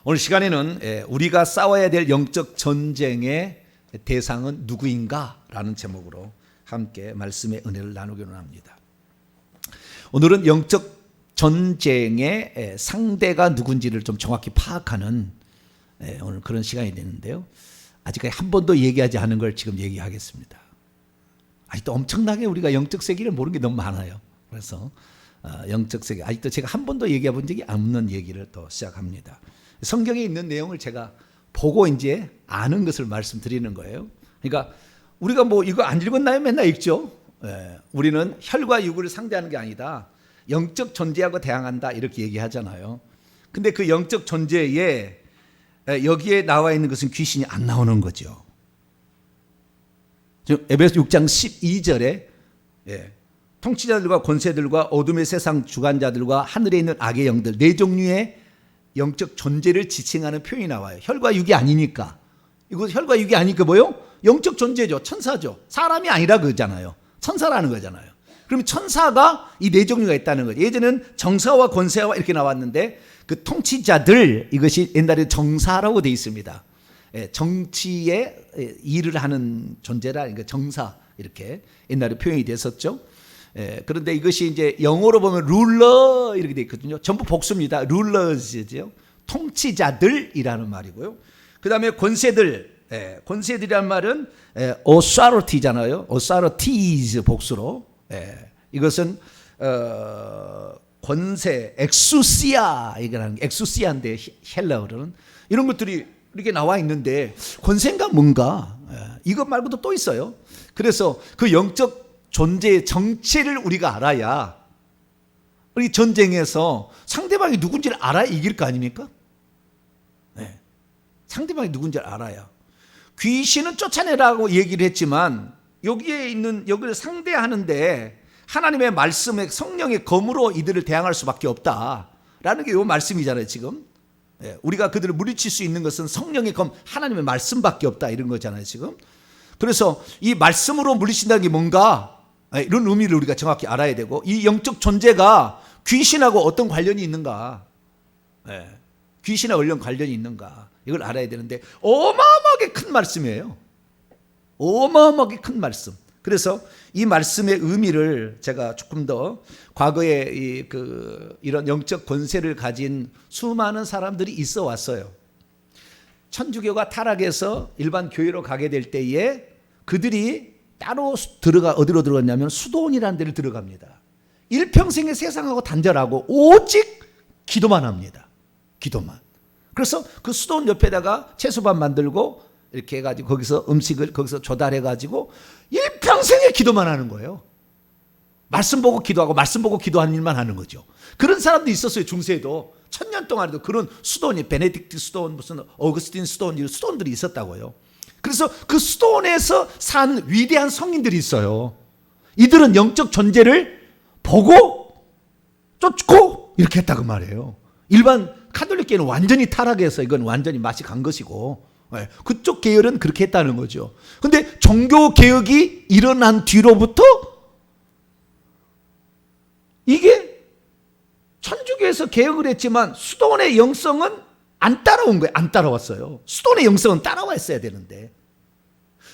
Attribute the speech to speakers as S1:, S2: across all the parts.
S1: 오늘 시간에는 우리가 싸워야 될 영적 전쟁의 대상은 누구인가? 라는 제목으로 함께 말씀의 은혜를 나누기로 합니다. 오늘은 영적 전쟁의 상대가 누군지를 좀 정확히 파악하는 오늘 그런 시간이 되는데요. 아직까지 한 번도 얘기하지 않은 걸 지금 얘기하겠습니다. 아직도 엄청나게 우리가 영적 세계를 모르는 게 너무 많아요. 그래서 영적 세계, 아직도 제가 한 번도 얘기해 본 적이 없는 얘기를 또 시작합니다. 성경에 있는 내용을 제가 보고 이제 아는 것을 말씀드리는 거예요. 그러니까 우리가 뭐 이거 안 읽었나요? 맨날 읽죠. 우리는 혈과 육을 상대하는 게 아니다. 영적 존재하고 대항한다 이렇게 얘기하잖아요. 근데 그 영적 존재에 여기에 나와 있는 것은 귀신이 안 나오는 거죠. 에베소 6장 12절에 통치자들과 권세들과 어둠의 세상 주관자들과 하늘에 있는 악의 영들 네 종류의 영적 존재를 지칭하는 표현이 나와요. 혈과 육이 아니니까. 이거 혈과 육이 아니니까 뭐요? 영적 존재죠. 천사죠. 사람이 아니라 그러잖아요. 천사라는 거잖아요. 그러면 천사가 이 네 종류가 있다는 거죠. 예전에는 정사와 권세와 이렇게 나왔는데 그 통치자들, 이것이 옛날에 정사라고 되어 있습니다. 정치에 일을 하는 존재라, 그러니까 정사 이렇게 옛날에 표현이 됐었죠. 그런데 이것이 이제 영어로 보면 룰러 이렇게 되어 있거든요. 전부 복수입니다. 룰러즈죠. 통치자들이라는 말이고요. 그 다음에 권세들, 권세들이란 말은 authority잖아요. authorities 복수로. 이것은 권세, 엑수시아, 이거는 엑수시아인데 헬라어로는 이런 것들이 이렇게 나와 있는데 권세인가 뭔가 이것 말고도 또 있어요. 그래서 그 영적 존재의 정체를 우리가 알아야 우리 전쟁에서 상대방이 누군지를 알아야 이길 거 아닙니까? 상대방이 누군지를 알아야. 귀신은 쫓아내라고 얘기를 했지만 여기에 있는 여기를 상대하는데 하나님의 말씀의 성령의 검으로 이들을 대항할 수밖에 없다라는 게 이 말씀이잖아요. 지금 우리가 그들을 물리칠 수 있는 것은 성령의 검, 하나님의 말씀밖에 없다 이런 거잖아요. 지금 그래서 이 말씀으로 물리친다는 게 뭔가 이런 의미를 우리가 정확히 알아야 되고, 이 영적 존재가 귀신하고 어떤 관련이 있는가, 귀신하고 얼른 관련이 있는가 이걸 알아야 되는데 어마어마하게 큰 말씀이에요. 어마어마하게 큰 말씀. 그래서 이 말씀의 의미를 제가 조금 더 과거에 이런 영적 권세를 가진 수많은 사람들이 있어 왔어요. 천주교가 타락해서 일반 교회로 가게 될 때에 그들이 따로 어디로 들어갔냐면 수도원이라는 데를 들어갑니다. 일평생에 세상하고 단절하고 오직 기도만 합니다. 기도만. 그래서 그 수도원 옆에다가 채소밥 만들고 이렇게 해가지고 거기서 음식을 거기서 조달해가지고 일평생에 기도만 하는 거예요. 말씀 보고 기도하고 말씀 보고 기도하는 일만 하는 거죠. 그런 사람도 있었어요. 중세에도 1000년 동안에도 그런 수도원이 베네딕트 수도원, 무슨 어거스틴 수도원, 이런 수도원들이 있었다고요. 그래서 그 수도원에서 산 위대한 성인들이 있어요. 이들은 영적 존재를 보고 쫓고 이렇게 했다고 말해요. 일반 카톨릭계는 완전히 타락해서 이건 완전히 맛이 간 것이고, 그쪽 계열은 그렇게 했다는 거죠. 근데 종교 개혁이 일어난 뒤로부터 이게 천주교에서 개혁을 했지만 수도원의 영성은 안 따라온 거예요. 안 따라왔어요. 수도원의 영성은 따라왔어야 되는데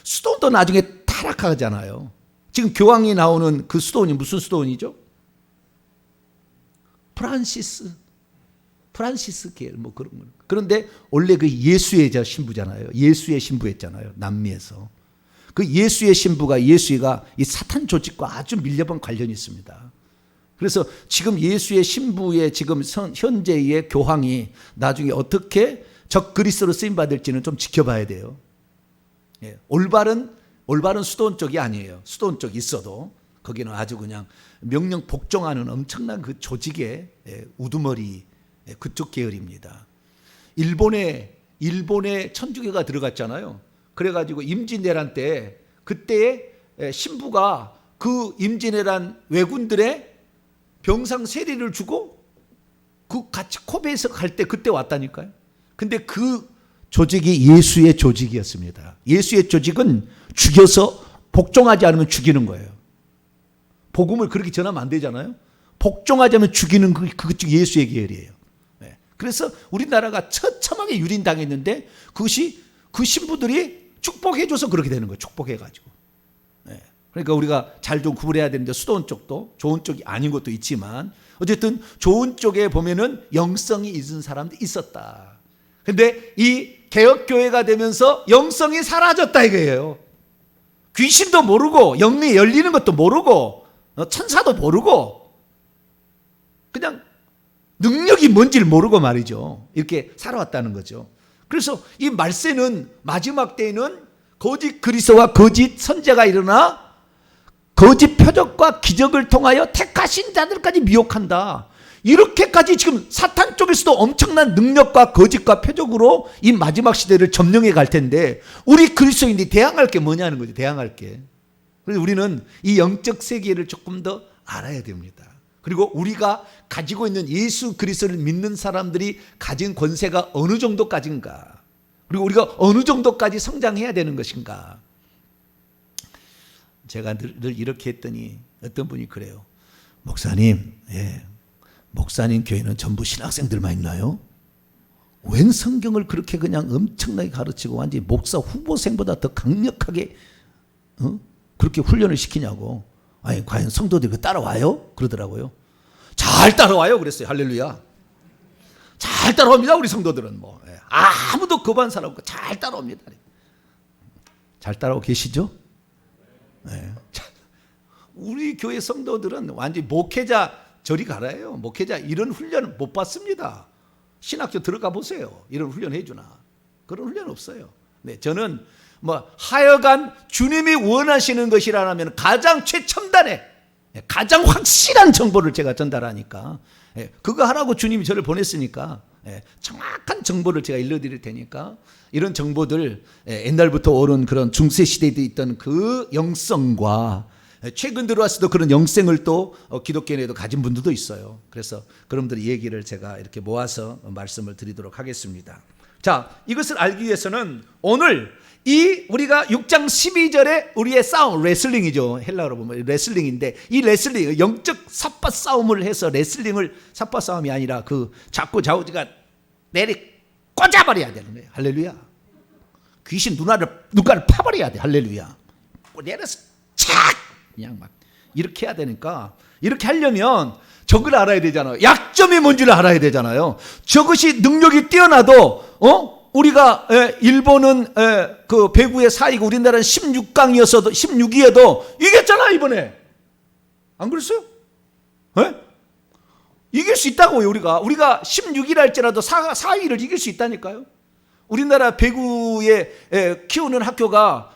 S1: 수도원도 나중에 타락하잖아요. 지금 교황이 나오는 그 수도원이 무슨 수도원이죠? 프란시스 계열 뭐 그런 거. 그런데 원래 그 예수의 신부잖아요. 예수의 신부였잖아요. 남미에서. 그 예수의 신부가 예수가 이 사탄 조직과 아주 밀접한 관련이 있습니다. 그래서 지금 예수의 신부의 지금 현재의 교황이 나중에 어떻게 적그리스도로 쓰임 받을지는 좀 지켜봐야 돼요. 올바른 수도원 쪽이 아니에요. 수도원 쪽이 있어도 거기는 아주 그냥 명령 복종하는 엄청난 그 조직의 우두머리 그쪽 계열입니다. 일본에 천주교가 들어갔잖아요. 그래가지고 임진왜란 때 그때의 신부가 그 임진왜란 왜군들의 병상 세례를 주고 그 같이 코베에서 갈 때 그때 왔다니까요. 근데 그 조직이 예수의 조직이었습니다. 예수의 조직은 죽여서 복종하지 않으면 죽이는 거예요. 복음을 그렇게 전하면 안 되잖아요. 복종하지 않으면 죽이는 그쪽 예수의 계열이에요. 그래서 우리나라가 처참하게 유린당했는데 그것이 그 신부들이 축복해줘서 그렇게 되는 거예요. 축복해가지고. 네. 그러니까 우리가 잘 좀 구분해야 되는데 수도원 쪽도 좋은 쪽이 아닌 것도 있지만 어쨌든 좋은 쪽에 보면은 영성이 있는 사람도 있었다. 근데 이 개혁교회가 되면서 영성이 사라졌다 이거예요. 귀신도 모르고 영이 열리는 것도 모르고 천사도 모르고 그냥 능력이 뭔지를 모르고 말이죠. 이렇게 살아왔다는 거죠. 그래서 이 말세는 마지막 때에는 거짓 그리스도와 거짓 선지자가 일어나 거짓 표적과 기적을 통하여 택하신 자들까지 미혹한다. 이렇게까지 지금 사탄 쪽에서도 엄청난 능력과 거짓과 표적으로 이 마지막 시대를 점령해 갈 텐데 우리 그리스도인들이 대항할 게 뭐냐는 거죠. 대항할 게. 그래서 우리는 이 영적 세계를 조금 더 알아야 됩니다. 그리고 우리가 가지고 있는 예수 그리스도를 믿는 사람들이 가진 권세가 어느 정도까지인가, 그리고 우리가 어느 정도까지 성장해야 되는 것인가. 제가 늘 이렇게 했더니 어떤 분이 그래요. 목사님, 목사님 교회는 전부 신학생들만 있나요? 웬 성경을 그렇게 그냥 엄청나게 가르치고 완전히 목사 후보생보다 더 강력하게 그렇게 훈련을 시키냐고. 아니 과연 성도들이 그 따라와요? 그러더라고요. 잘 따라와요 그랬어요. 할렐루야. 잘 따라옵니다. 우리 성도들은 뭐 아무도 거부한 사람 없고 잘 따라옵니다. 잘 따라오고 계시죠? 네. 우리 교회 성도들은 완전히 목회자 저리 가라요. 목회자 이런 훈련을 못 받습니다. 신학교 들어가 보세요. 이런 훈련 해주나? 그런 훈련 없어요. 네, 저는 하여간 주님이 원하시는 것이라면 가장 최첨단의 가장 확실한 정보를 제가 전달하니까 그거 하라고 주님이 저를 보냈으니까 정확한 정보를 제가 일러드릴 테니까 이런 정보들 옛날부터 오른 그런 중세시대에 있던 그 영성과 최근 들어와서도 그런 영성을 또 기독교인에도 가진 분들도 있어요. 그래서 그분들의 얘기를 제가 이렇게 모아서 말씀을 드리도록 하겠습니다. 자, 이것을 알기 위해서는 오늘 이 우리가 6장 12절에 우리의 싸움, 레슬링이죠. 헬라어로 보면 레슬링인데 이 레슬링, 영적 삿바 싸움을 해서 레슬링을 삿바 싸움이 아니라 그 자꾸 좌우지가 내리 꽂아버려야 되는 거예요. 할렐루야. 귀신 눈가를 파버려야 돼. 할렐루야. 내려서 착 그냥 막 이렇게 해야 되니까 이렇게 하려면 저걸 알아야 되잖아요. 약점이 뭔지를 알아야 되잖아요. 저것이 능력이 뛰어나도 우리가 일본은 그 배구의 4위고 우리나라는 16강이었어도 16위에도 이겼잖아 이번에. 안 그랬어요? 이길 수 있다고요. 우리가 16위라 할지라도 4위를 이길 수 있다니까요. 우리나라 배구에 키우는 학교가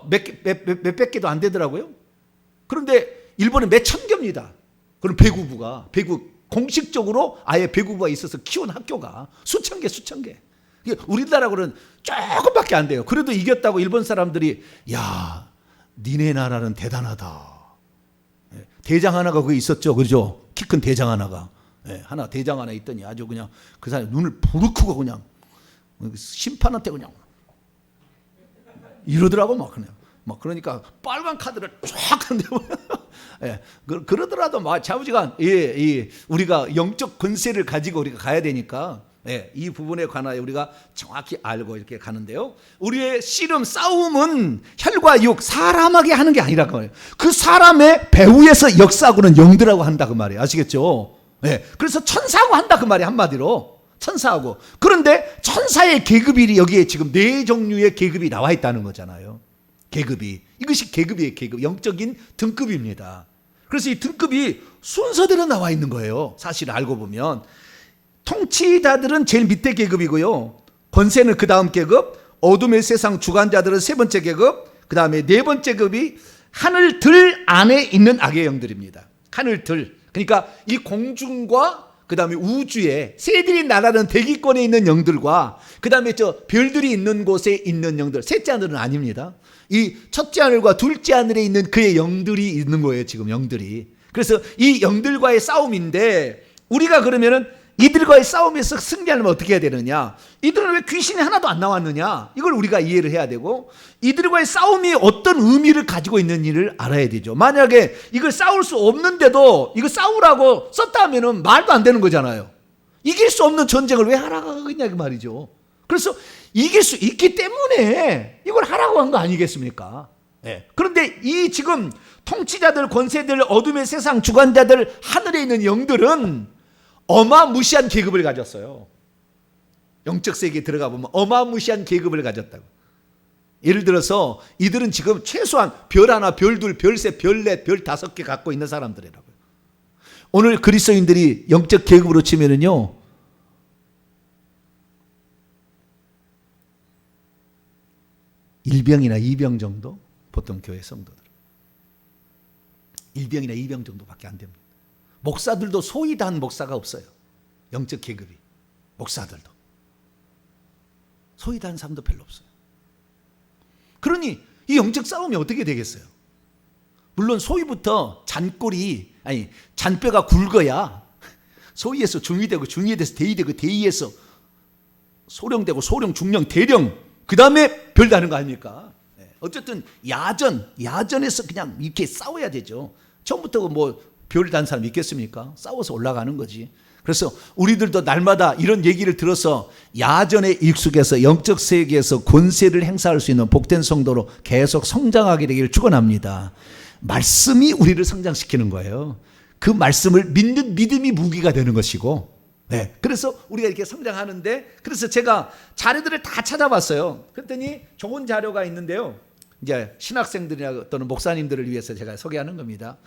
S1: 몇백 개도 안 되더라고요. 그런데 일본은 몇 천 개입니다. 그럼 배구 공식적으로 아예 배구부가 있어서 키운 학교가 수천 개. 우리나라하고는 조금밖에 안 돼요. 그래도 이겼다고 일본 사람들이 야, 니네 나라는 대단하다. 대장 하나가 거기 있었죠. 그죠? 키 큰 대장 하나가. 대장 하나 있더니 아주 그냥 그 사람이 눈을 부르크고 그냥 심판한테 그냥 이러더라고 막 그냥. 그러니까 빨간 카드를 쫙 한대. 그러더라도 좌우지간 우리가 영적 권세를 가지고 우리가 가야 되니까 이 부분에 관하여 우리가 정확히 알고 이렇게 가는데요. 우리의 씨름 싸움은 혈과 육 사람에게 하는 게 아니라고 말이에요. 그 사람의 배후에서 역사하고는 영들하고 한다 그 말이에요. 아시겠죠? 그래서 천사하고 한다 그 말이에요. 한마디로 천사하고. 그런데 천사의 계급이 여기에 지금 4종류의 계급이 나와 있다는 거잖아요. 계급이. 이것이 계급이에요. 계급. 영적인 등급입니다. 그래서 이 등급이 순서대로 나와 있는 거예요. 사실 알고 보면. 통치자들은 제일 밑에 계급이고요. 권세는 그 다음 계급, 어둠의 세상 주관자들은 세 번째 계급, 그 다음에 네 번째 계급이 하늘 들 안에 있는 악의 영들입니다. 하늘 들. 그러니까 이 공중과 그 다음에 우주에 새들이 날아가는 대기권에 있는 영들과 그 다음에 저 별들이 있는 곳에 있는 영들, 셋째 하늘은 아닙니다. 이 첫째 하늘과 둘째 하늘에 있는 그의 영들이 있는 거예요. 지금 영들이. 그래서 이 영들과의 싸움인데 우리가 그러면은 이들과의 싸움에서 승리하려면 어떻게 해야 되느냐? 이들은 왜 귀신이 하나도 안 나왔느냐? 이걸 우리가 이해를 해야 되고 이들과의 싸움이 어떤 의미를 가지고 있는지를 알아야 되죠. 만약에 이걸 싸울 수 없는데도 이거 싸우라고 썼다 하면은 말도 안 되는 거잖아요. 이길 수 없는 전쟁을 왜 하라고 하겠냐 그 말이죠. 그래서 이길 수 있기 때문에 이걸 하라고 한 거 아니겠습니까? 네. 그런데 이 지금 통치자들, 권세들, 어둠의 세상 주관자들, 하늘에 있는 영들은 어마무시한 계급을 가졌어요. 영적 세계에 들어가 보면 어마무시한 계급을 가졌다고. 예를 들어서 이들은 지금 최소한 별 하나, 별 둘, 별 셋, 별 넷, 별 다섯 개 갖고 있는 사람들이라고요. 오늘 그리스도인들이 영적 계급으로 치면은요, 일병이나 이병 정도? 보통 교회 성도들. 일병이나 이병 정도밖에 안 됩니다. 목사들도 소위 단 목사가 없어요. 영적 계급이. 목사들도. 소위 단 사람도 별로 없어요. 그러니 이 영적 싸움이 어떻게 되겠어요? 물론 소위부터 잔뼈가 굵어야 소위에서 중위 되고, 중위에 대해서 대위 되고, 대위에서 소령 되고, 소령, 중령, 대령, 그 다음에 별 다는 거 아닙니까? 어쨌든 야전에서 그냥 이렇게 싸워야 되죠. 처음부터 뭐 별 단 사람 있겠습니까? 싸워서 올라가는 거지. 그래서 우리들도 날마다 이런 얘기를 들어서 야전에 익숙해서 영적 세계에서 권세를 행사할 수 있는 복된 성도로 계속 성장하게 되기를 축원합니다. 말씀이 우리를 성장시키는 거예요. 그 말씀을 믿는 믿음이 무기가 되는 것이고, 네. 그래서 우리가 이렇게 성장하는데, 그래서 제가 자료들을 다 찾아봤어요. 그랬더니 좋은 자료가 있는데요. 이제 신학생들이나 또는 목사님들을 위해서 제가 소개하는 겁니다.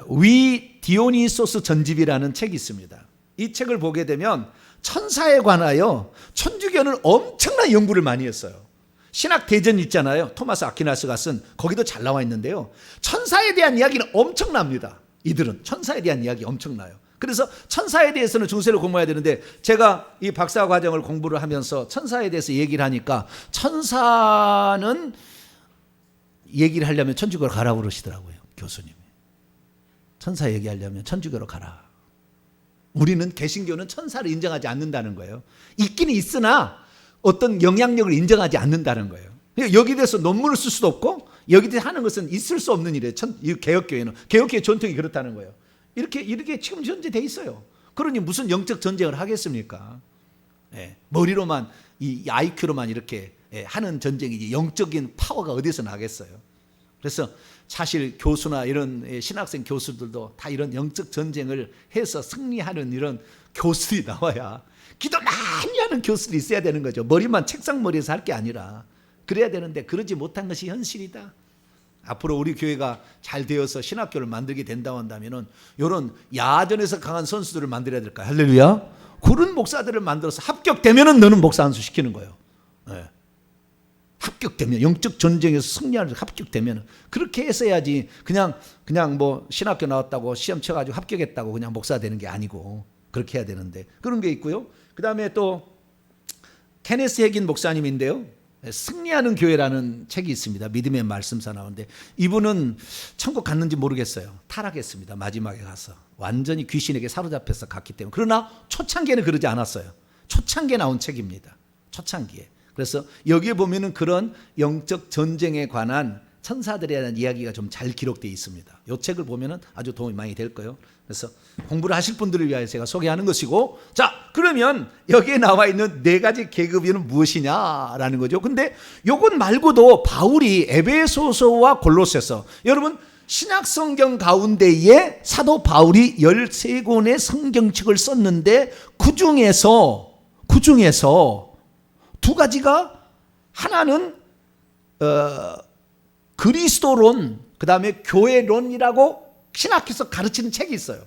S1: 위 디오니소스 전집이라는 책이 있습니다. 이 책을 보게 되면 천사에 관하여 천주교는 엄청난 연구를 많이 했어요. 신학 대전 있잖아요. 토마스 아퀴나스가 쓴, 거기도 잘 나와 있는데요. 천사에 대한 이야기는 엄청납니다. 이들은 천사에 대한 이야기 엄청나요. 그래서 천사에 대해서는 중세를 공부해야 되는데, 제가 이 박사 과정을 공부를 하면서 천사에 대해서 얘기를 하니까, 천사는 얘기를 하려면 천주교로 가라고 그러시더라고요. 교수님이. 천사 얘기하려면 천주교로 가라. 우리는 개신교는 천사를 인정하지 않는다는 거예요. 있기는 있으나 어떤 영향력을 인정하지 않는다는 거예요. 여기에 대해서 논문을 쓸 수도 없고, 여기에 대해서 하는 것은 있을 수 없는 일이에요. 개혁교회는. 개혁교회 전통이 그렇다는 거예요. 이렇게 지금 현재 돼 있어요. 그러니 무슨 영적 전쟁을 하겠습니까? 머리로만, 이 IQ로만 이렇게 하는 전쟁이지 영적인 파워가 어디서 나겠어요? 그래서 사실 교수나 이런 신학생 교수들도 다 이런 영적 전쟁을 해서 승리하는 이런 교수들이 나와야, 기도 많이 하는 교수들이 있어야 되는 거죠. 머리만 책상 머리에서 할 게 아니라 그래야 되는데, 그러지 못한 것이 현실이다. 앞으로 우리 교회가 잘 되어서 신학교를 만들게 된다고 한다면은 이런 야전에서 강한 선수들을 만들어야 될까요? 할렐루야. 그런 목사들을 만들어서 합격되면은 너는 목사 안수 시키는 거예요. 네. 합격되면, 영적 전쟁에서 승리하는 합격되면 그렇게 했어야지. 그냥 뭐 신학교 나왔다고 시험 쳐가지고 합격했다고 그냥 목사 되는 게 아니고, 그렇게 해야 되는데, 그런 게 있고요. 그 다음에 또 케네스 해긴 목사님인데요, 승리하는 교회라는 책이 있습니다. 믿음의 말씀사 나오는데, 이분은 천국 갔는지 모르겠어요. 타락했습니다. 마지막에 가서 완전히 귀신에게 사로잡혀서 갔기 때문에. 그러나 초창기에는 그러지 않았어요. 초창기에 나온 책입니다. 초창기에. 그래서 여기에 보면은 그런 영적 전쟁에 관한 천사들에 대한 이야기가 좀 잘 기록되어 있습니다. 이 책을 보면은 아주 도움이 많이 될 거예요. 그래서 공부를 하실 분들을 위하여 제가 소개하는 것이고, 자, 그러면 여기에 나와 있는 네 가지 계급은 무엇이냐라는 거죠. 근데 요것 말고도 바울이 에베소서와 골로새서, 여러분 신약 성경 가운데에 사도 바울이 13권의 성경책을 썼는데, 그 중에서 두 가지가, 하나는 그리스도론, 그 다음에 교회론이라고 신학에서 가르치는 책이 있어요.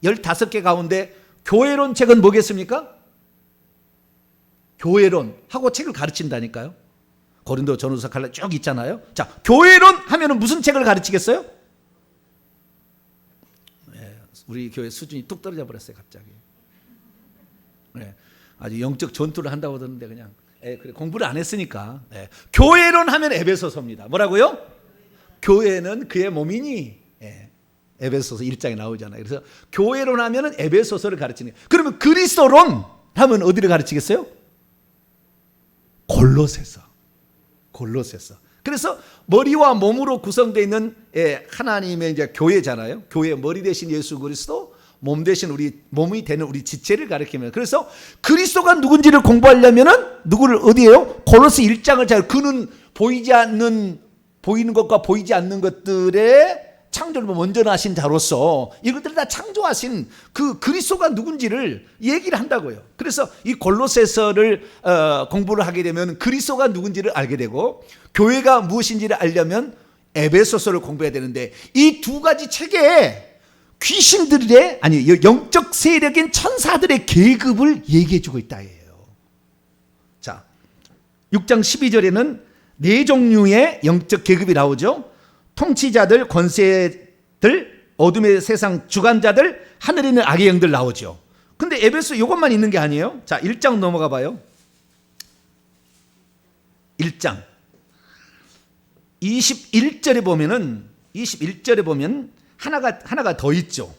S1: 15개 가운데 교회론 책은 뭐겠습니까? 교회론하고 책을 가르친다니까요. 고린도 전후서 갈라 쭉 있잖아요. 자, 교회론 하면은 무슨 책을 가르치겠어요? 우리 교회 수준이 뚝 떨어져 버렸어요, 갑자기. 아주 영적 전투를 한다고 하던데 그냥 그래, 공부를 안 했으니까. 교회론 하면 에베소서입니다. 뭐라고요? 교회는 그의 몸이니. 에베소서 1장에 나오잖아요. 그래서 교회론 하면 에베소서를 가르치는 거예요. 그러면 그리스도론 하면 어디를 가르치겠어요? 골로새서. 그래서 머리와 몸으로 구성되어 있는 하나님의 이제 교회잖아요. 교회의 머리 대신 예수 그리스도, 몸 대신 우리 몸이 되는 우리 지체를 가리킵니다. 그래서 그리스도가 누군지를 공부하려면은 누구를 어디에요? 골로새 1장을 잘 그는 보이는 것과 보이지 않는 것들의 창조를 먼저 하신 자로서 이것들을 다 창조하신 그 그리스도가 누군지를 얘기를 한다고요. 그래서 이 골로새서를 공부를 하게 되면 그리스도가 누군지를 알게 되고 교회가 무엇인지를 알려면 에베소서를 공부해야 되는데 이 두 가지 책에 귀신들의 영적 세력인 천사들의 계급을 얘기해 주고 있다 해요. 자, 6장 12절에는 네 종류의 영적 계급이 나오죠. 통치자들, 권세들, 어둠의 세상 주관자들, 하늘에 있는 악의 영들 나오죠. 근데 에베소 이것만 있는 게 아니에요. 자, 1장 넘어가 봐요. 1장 21절에 보면 하나가 더 있죠.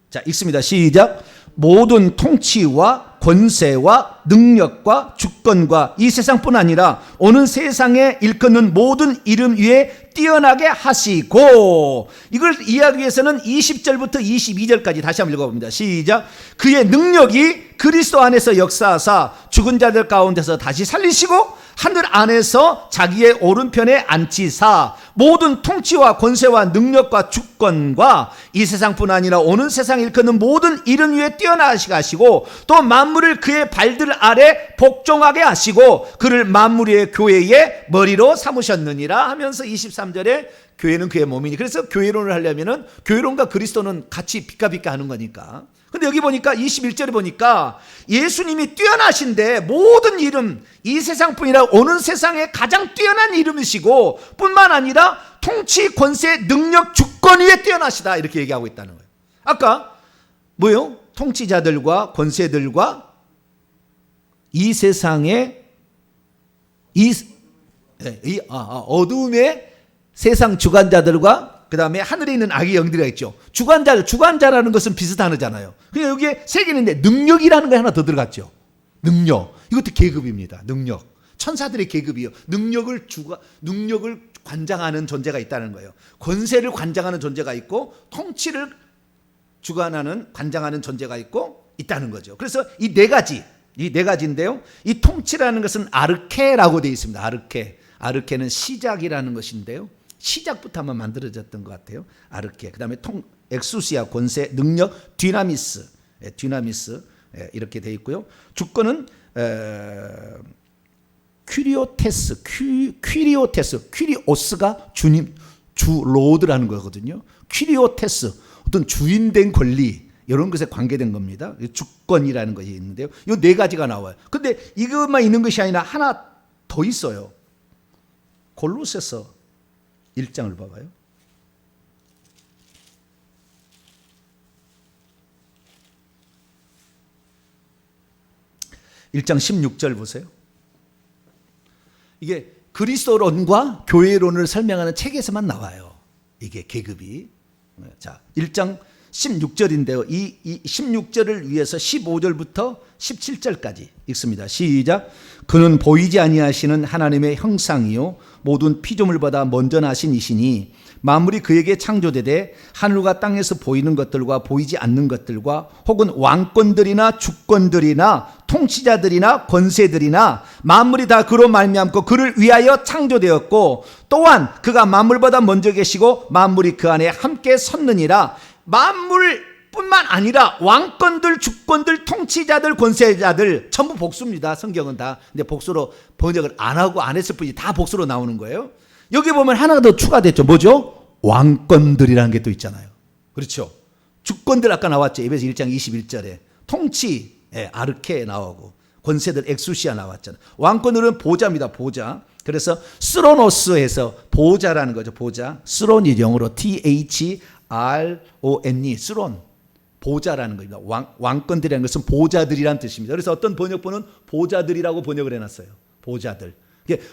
S1: 자, 읽습니다. 시작. 모든 통치와 권세와 능력과 주권과 이 세상뿐 아니라 오는 세상에 일컫는 모든 이름 위에 뛰어나게 하시고, 이걸 이해하기 위해서는 20절부터 22절까지 다시 한번 읽어봅니다. 시작. 그의 능력이 그리스도 안에서 역사하사 죽은 자들 가운데서 다시 살리시고 하늘 안에서 자기의 오른편에 앉히사 모든 통치와 권세와 능력과 주권과 이 세상뿐 아니라 오는 세상에 일컫는 모든 이름 위에 뛰어나게 하시고 또 만물을 그의 발들 아래 복종하게 하시고 그를 만물 위의 교회의 머리로 삼으셨느니라 하면서 23절에 교회는 그의 몸이니, 그래서 교회론을 하려면은 교회론과 그리스도는 같이 비까비까 하는 거니까. 근데 여기 보니까 21절에 보니까 예수님이 뛰어나신데 모든 이름, 이 세상뿐이라 오는 세상에 가장 뛰어난 이름이시고 뿐만 아니라 통치, 권세, 능력, 주권 위에 뛰어나시다 이렇게 얘기하고 있다는 거예요. 아까 뭐요? 통치자들과 권세들과 이 세상의 어둠의 세상 주관자들과 그 다음에 하늘에 있는 악의 영들이 있죠. 주관자라는 것은 비슷하잖아요. 그러니까 여기에 세 개인데 능력이라는 거 하나 더 들어갔죠. 능력. 이것도 계급입니다. 능력. 천사들의 계급이요. 능력을 관장하는 존재가 있다는 거예요. 권세를 관장하는 존재가 있고 통치를 관장하는 존재가 있다는 거죠. 그래서 이 네 가지인데요. 이 통치라는 것은 아르케라고 되어 있습니다. 아르케는 시작이라는 것인데요. 시작부터 한번 만들어졌던 것 같아요. 아르케. 그 다음에 엑수시아, 권세, 능력, 디나미스 이렇게 되어 있고요. 주권은 퀴리오스가 주님, 로드라는 거거든요. 퀴리오테스, 어떤 주인된 권리, 이런 것에 관계된 겁니다. 주권이라는 것이 있는데요. 이 네 가지가 나와요. 근데 이것만 있는 것이 아니라 하나 더 있어요. 골로새서 1장을 봐봐요. 1장 16절 보세요. 이게 그리스도론과 교회론을 설명하는 책에서만 나와요. 이게 계급이. 자, 1장 16절인데요. 이 16절을 위해서 15절부터 17절까지 읽습니다. 시작. 그는 보이지 아니하시는 하나님의 형상이요 모든 피조물보다 먼저 나신 이시니 만물이 그에게 창조되되 하늘과 땅에서 보이는 것들과 보이지 않는 것들과 혹은 왕권들이나 주권들이나 통치자들이나 권세들이나 만물이 다 그로 말미암고 그를 위하여 창조되었고 또한 그가 만물보다 먼저 계시고 만물이 그 안에 함께 섰느니라. 만물뿐만 아니라 왕권들, 주권들, 통치자들, 권세자들 전부 복수입니다. 성경은 다. 근데 복수로 번역을 안 하고 안 했을 뿐이지 다 복수로 나오는 거예요. 여기 보면 하나가 더 추가됐죠. 뭐죠? 왕권들이라는 게 또 있잖아요. 그렇죠. 주권들 아까 나왔죠. 에베소 1장 21절에. 통치, 아르케 나오고 권세들 엑수시아 나왔잖아요. 왕권들은 보좌입니다. 보좌. 그래서 스로노스에서 보좌라는 거죠. 보좌. 스론이 영어로 THRONE, 스론. 보좌라는 겁니다. 왕권들이라는 것은 보좌들이라는 뜻입니다. 그래서 어떤 번역본은 보좌들이라고 번역을 해놨어요. 보좌들.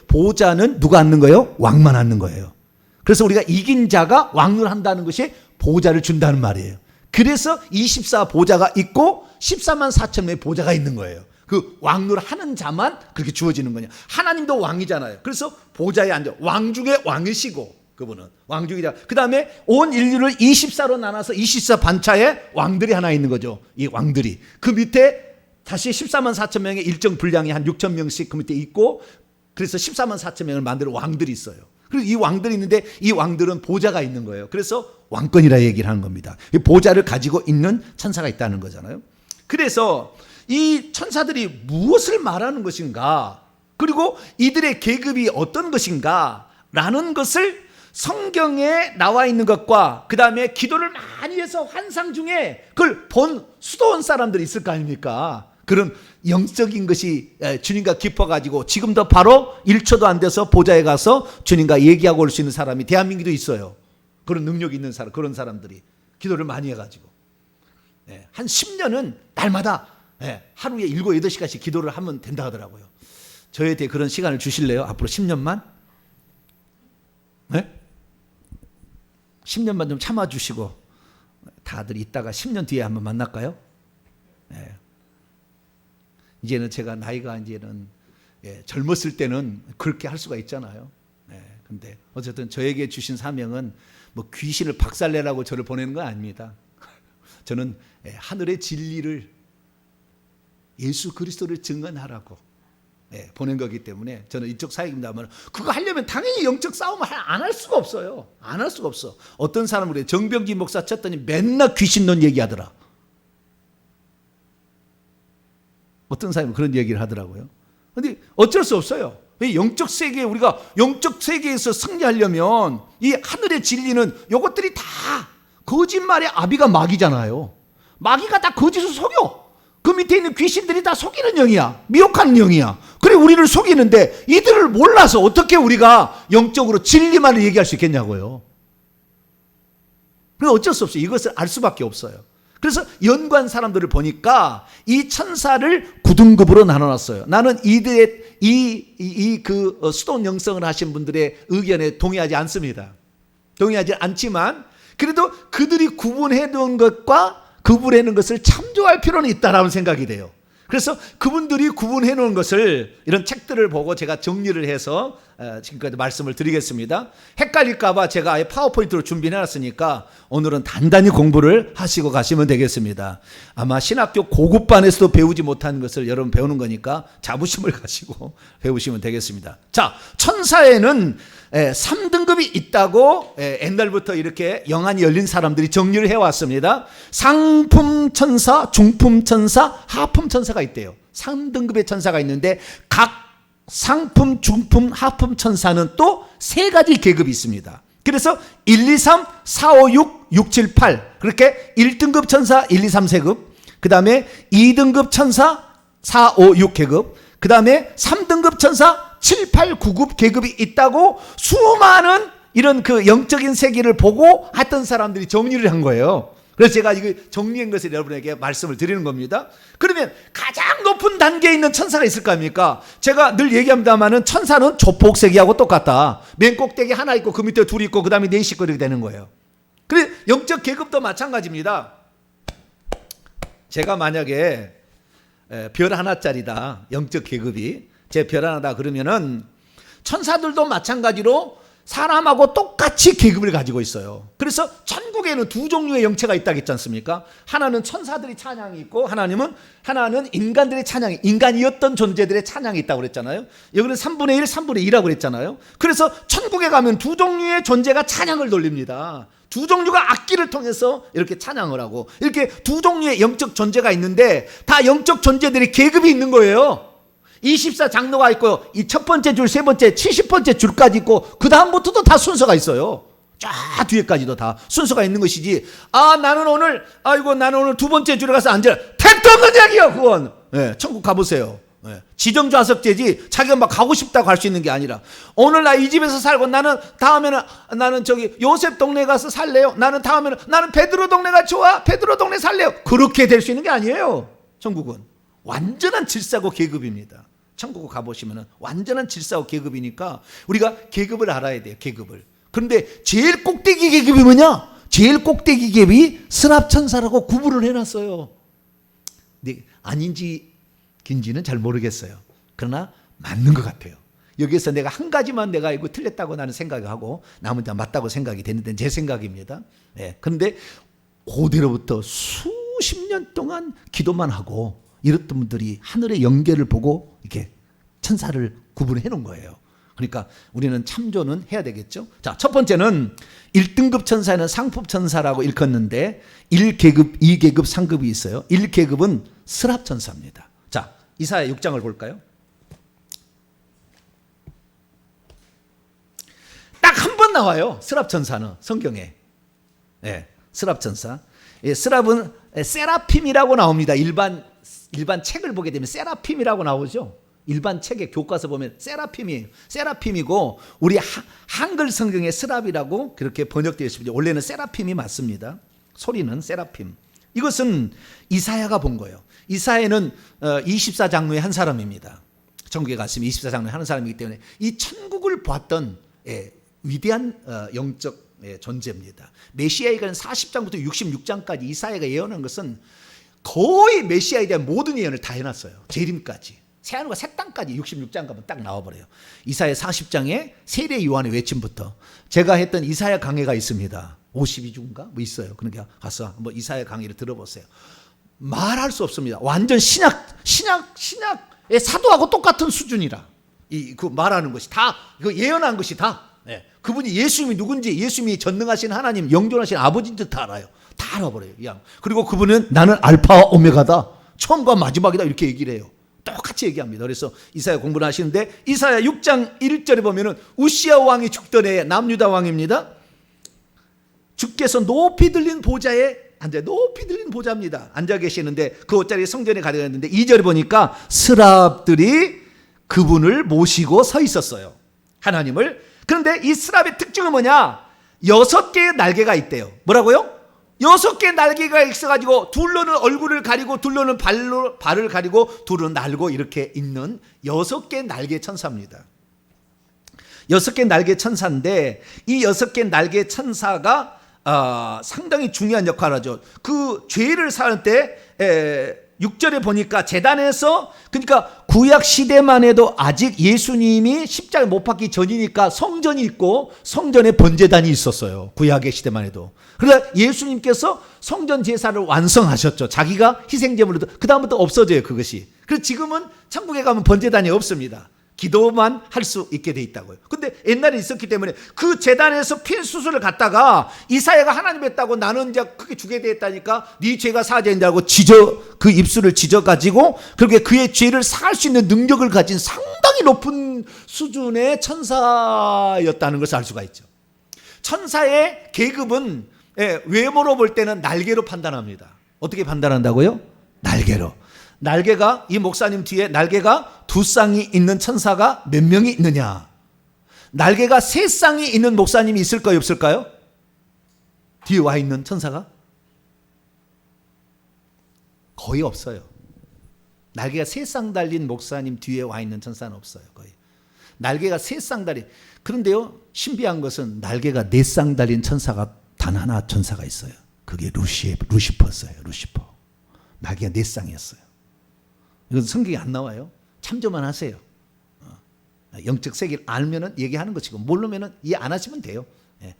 S1: 보좌는 누가 앉는 거예요? 왕만 앉는 거예요. 그래서 우리가 이긴 자가 왕을 한다는 것이 보좌를 준다는 말이에요. 그래서 24 보좌가 있고 14만 4천 명의 보좌가 있는 거예요. 그 왕을 하는 자만 그렇게 주어지는 거냐. 하나님도 왕이잖아요. 그래서 보좌에 앉아 왕 중에 왕이시고 그분은 왕중이다. 그 다음에 온 인류를 24로 나눠서 24 반차에 왕들이 하나 있는 거죠. 이 왕들이. 그 밑에 다시 14만 4천 명의 일정 분량이 한 6천 명씩 그 밑에 있고, 그래서 14만 4천 명을 만드는 왕들이 있어요. 그리고 이 왕들이 있는데 이 왕들은 보좌가 있는 거예요. 그래서 왕권이라 얘기를 하는 겁니다. 이 보좌를 가지고 있는 천사가 있다는 거잖아요. 그래서 이 천사들이 무엇을 말하는 것인가, 그리고 이들의 계급이 어떤 것인가 라는 것을 성경에 나와 있는 것과 그 다음에 기도를 많이 해서 환상 중에 그걸 본 수도원 사람들이 있을 거 아닙니까? 그런 영적인 것이 주님과 깊어가지고 지금도 바로 1초도 안 돼서 보좌에 가서 주님과 얘기하고 올 수 있는 사람이 대한민국에도 있어요. 그런 능력이 있는 사람, 그런 사람들이 기도를 많이 해가지고 한 10년은 날마다 하루에 7, 8시간씩 기도를 하면 된다 하더라고요. 저희한테 그런 시간을 주실래요? 앞으로 10년만? 네? 10년만 좀 참아주시고 다들 이따가 10년 뒤에 한번 만날까요? 이제는 제가 나이가 이제는 젊었을 때는 그렇게 할 수가 있잖아요. 근데 어쨌든 저에게 주신 사명은 뭐 귀신을 박살내라고 저를 보내는 건 아닙니다. 저는 하늘의 진리를, 예수 그리스도를 증언하라고 보낸 거기 때문에 저는 이쪽 사역입니다 하면, 그거 하려면 당연히 영적 싸움을 안 할 수가 없어요. 안 할 수가 없어. 어떤 사람은 그래, 정병기 목사 쳤더니 맨날 귀신론 얘기하더라. 어떤 사람은 그런 얘기를 하더라고요. 그런데 어쩔 수 없어요. 영적 세계에, 우리가 영적 세계에서 승리하려면 이 하늘의 진리는 이것들이 다 거짓말의 아비가 마귀잖아요. 마귀가 다 거짓을 속여. 그 밑에 있는 귀신들이 다 속이는 영이야. 미혹하는 영이야. 그래 우리를 속이는데 이들을 몰라서 어떻게 우리가 영적으로 진리만을 얘기할 수 있겠냐고요. 그래서 어쩔 수 없어요. 이것을 알 수밖에 없어요. 그래서 연구한 사람들을 보니까 이 천사를 9등급으로 나눠놨어요. 나는 이들의 그 수동 영성을 하신 분들의 의견에 동의하지 않습니다. 동의하지 않지만 그래도 그들이 구분해 놓은 것과 구분해 놓은 것을 참조할 필요는 있다라는 생각이 돼요. 그래서 그분들이 구분해 놓은 것을, 이런 책들을 보고 제가 정리를 해서 지금까지 말씀을 드리겠습니다. 헷갈릴까 봐 제가 아예 파워포인트로 준비해 놨으니까 오늘은 단단히 공부를 하시고 가시면 되겠습니다. 아마 신학교 고급반에서도 배우지 못한 것을 여러분 배우는 거니까 자부심을 가지고 배우시면 되겠습니다. 자, 천사에는 3등급이 있다고 옛날부터 이렇게 영안이 열린 사람들이 정리를 해왔습니다. 상품 천사, 중품 천사, 하품 천사가 있대요. 3등급의 천사가 있는데 각 상품, 중품, 하품 천사는 또 3가지 계급이 있습니다. 그래서 1, 2, 3, 4, 5, 6, 6, 7, 8 그렇게 1등급 천사 1, 2, 3, 4급, 그 다음에 2등급 천사 4, 5, 6 계급, 그 다음에 3등급 천사 7, 8, 9급 계급이 있다고 수많은 이런 그 영적인 세계를 보고 했던 사람들이 정리를 한 거예요. 그래서 제가 이거 정리한 것을 여러분에게 말씀을 드리는 겁니다. 그러면 가장 높은 단계에 있는 천사가 있을 거 아닙니까? 제가 늘 얘기합니다만은 천사는 조폭세기하고 똑같다. 맨 꼭대기 하나 있고 그 밑에 둘이 있고 그 다음에 넷이 있고 이렇게 되는 거예요. 그래 영적 계급도 마찬가지입니다. 제가 만약에 별 하나짜리다, 영적 계급이 제 별 하나다 그러면은 천사들도 마찬가지로 사람하고 똑같이 계급을 가지고 있어요. 그래서 천국에는 2 종류의 영체가 있다고 했지 않습니까? 하나는 천사들이 찬양이 있고 하나는 인간들의 찬양이, 인간이었던 존재들의 찬양이 있다고 그랬잖아요. 여기는 3분의 1, 3분의 2라고 그랬잖아요. 그래서 천국에 가면 2 종류의 존재가 찬양을 돌립니다. 2 종류가 악기를 통해서 이렇게 찬양을 하고, 이렇게 2 종류의 영적 존재가 있는데 다 영적 존재들이 계급이 있는 거예요. 24 장로가 있고 이 첫 번째 줄, 세 번째, 70번째 줄까지 있고 그 다음부터도 다 순서가 있어요. 쫙 뒤에까지도 다 순서가 있는 것이지. 나는 오늘 2 번째 줄에 가서 앉아. 택도 없는 얘기야 그건. 천국 가보세요. 지정좌석제지 자기가 막 가고 싶다고 할 수 있는 게 아니라, 오늘 나 이 집에서 살고 나는 저기 요셉 동네 가서 살래요. 나는 베드로 동네가 좋아. 베드로 동네 살래요. 그렇게 될 수 있는 게 아니에요. 천국은 완전한 질서고 계급입니다. 천국 가보시면 완전한 질서고 계급이니까 우리가 계급을 알아야 돼요. 계급을. 그런데 제일 꼭대기 계급이 뭐냐? 제일 꼭대기 계급이 스랍천사라고 구분을 해놨어요. 근데 아닌지 긴지는 잘 모르겠어요. 그러나 맞는 것 같아요. 여기서 내가 한 가지만 내가 이거 틀렸다고 나는 생각하고 나머지 다 맞다고 생각이 됐는데 제 생각입니다. 예. 그런데 그대로부터 수십 년 동안 기도만 하고 이랬던 분들이 하늘의 연계를 보고 이렇게 천사를 구분해 놓은 거예요. 그러니까 우리는 참조는 해야 되겠죠. 자, 첫 번째는 1등급 천사에는 상급 천사라고 일컫는데 1계급, 2계급, 3급이 있어요. 1계급은 스랍 천사입니다. 자, 이사야 6장을 볼까요? 딱 한 번 나와요. 스랍 천사는 성경에. 예, 스랍 천사. 예, 스랍은 세라핌이라고 나옵니다. 일반 책을 보게 되면 세라핌이라고 나오죠. 일반 책의 교과서 보면 세라핌이에요. 세라핌이고 우리 한글 성경에 스랍이라고 그렇게 번역되어 있습니다. 원래는 세라핌이 맞습니다. 소리는 세라핌. 이것은 이사야가 본 거예요. 이사야는 24장로의 한 사람입니다. 천국에 갔으면 24장로의 한 사람이기 때문에 이 천국을 보았던 위대한 영적 존재입니다. 메시아에 관한 40장부터 66장까지 이사야가 예언한 것은 거의 메시아에 대한 모든 예언을 다 해놨어요. 재림까지. 새하늘과 새 땅까지 66장 가면 딱 나와버려요. 이사야 40장에 세례 요한의 외침부터 제가 했던 이사야 강해가 있습니다. 52주인가? 뭐 있어요. 그러니까 가서 한번 이사야 강의를 들어보세요. 말할 수 없습니다. 완전 신약의 사도하고 똑같은 수준이라. 그 말하는 것이 다, 그 예언한 것이 다. 네. 그분이 예수님이 누군지, 예수님이 전능하신 하나님, 영존하신 아버지인 듯 다 알아요. 다 알아버려요. 그냥. 그리고 그분은 나는 알파와 오메가다. 처음과 마지막이다. 이렇게 얘기를 해요. 똑같이 얘기합니다. 그래서 이사야 공부를 하시는데 이사야 6장 1절에 보면은 우시야 왕이 죽던 해에 남유다 왕입니다. 주께서 높이 들린 보좌에 앉아, 높이 들린 보좌입니다. 앉아 계시는데 그 옷자리 성전에 가려졌는데 2절에 보니까 스랍들이 그분을 모시고 서 있었어요. 하나님을. 그런데 이 스랍의 특징은 뭐냐? 6개의 날개가 있대요. 뭐라고요? 6개의 날개가 있어가지고 둘로는 얼굴을 가리고 둘로는 발을 가리고 둘은 날고 이렇게 있는 6개의 날개 천사입니다. 6개의 날개 천사인데 이 6개의 날개 천사가 상당히 중요한 역할을 하죠. 그 죄를 사할 때 6절에 보니까 제단에서, 그러니까 구약 시대만 해도 아직 예수님이 십자가에 못 박기 전이니까 성전이 있고 성전에 번제단이 있었어요. 구약의 시대만 해도. 그러니까 예수님께서 성전 제사를 완성하셨죠. 자기가 희생제물로. 그 다음부터 없어져요, 그것이. 그래서 지금은 천국에 가면 번제단이 없습니다. 기도만 할 수 있게 돼 있다고요. 근데 옛날에 있었기 때문에 그 제단에서 피 수술을 갖다가 이사야가 하나님 했다고 나는 이제 크게 주게 되었다니까 네 죄가 사하된다고 그 입술을 찢어가지고 그렇게 그의 죄를 사할 수 있는 능력을 가진 상당히 높은 수준의 천사였다는 것을 알 수가 있죠. 천사의 계급은 외모로 볼 때는 날개로 판단합니다. 어떻게 판단한다고요? 날개로. 날개가, 이 목사님 뒤에 날개가 2쌍이 있는 천사가 몇 명이 있느냐? 날개가 3쌍이 있는 목사님이 있을까요, 없을까요? 뒤에 와 있는 천사가? 거의 없어요. 날개가 3쌍 달린 목사님 뒤에 와 있는 천사는 없어요, 거의. 날개가 3쌍 달린. 그런데요, 신비한 것은 날개가 4쌍 달린 천사가 단 하나 천사가 있어요. 그게 루시퍼였어요, 루시퍼. 날개가 4쌍이었어요. 이건 성경에 안 나와요. 참조만 하세요. 영적 세계를 알면은 얘기하는 것이고 모르면은 이해 안 하시면 돼요.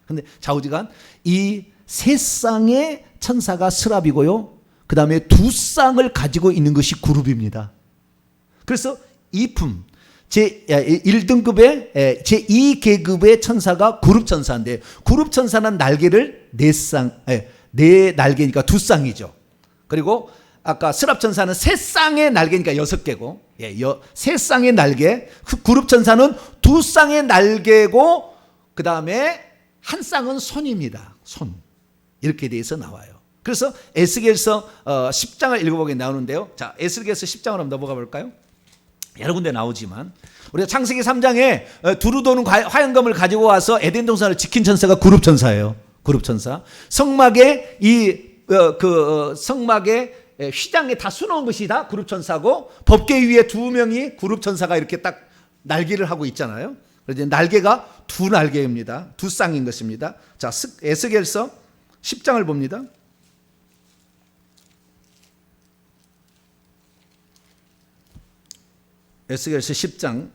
S1: 그런데 좌우지간 이 3쌍의 천사가 스랍이고요. 그 다음에 2쌍을 가지고 있는 것이 그룹입니다. 그래서 이품 제1등급의 제2계급의 천사가 그룹 천사인데 그룹 천사는 날개를 4날개니까 2쌍이죠. 그리고 아까 스랍 천사는 3쌍의 날개니까 6개고, 3쌍의 날개. 그룹 천사는 2쌍의 날개고, 그 다음에 한 쌍은 손입니다. 손. 이렇게 돼서 나와요. 그래서 에스겔서 10장을 읽어보게 나오는데요. 자, 에스겔서 10장을 한번 넘어가 볼까요? 여러 군데 나오지만 우리가 창세기 3장에 두루 도는 화영검을 가지고 와서 에덴 동산을 지킨 천사가 그룹 천사예요. 그룹 천사. 성막에 성막에 휘장에 다 수놓은 것이 다 그룹 천사고 법궤 위에 2명이 그룹 천사가 이렇게 딱 날개를 하고 있잖아요. 그래서 날개가 2날개입니다. 2쌍인 것입니다. 자, 에스겔서 10장을 봅니다. 에스겔서 10장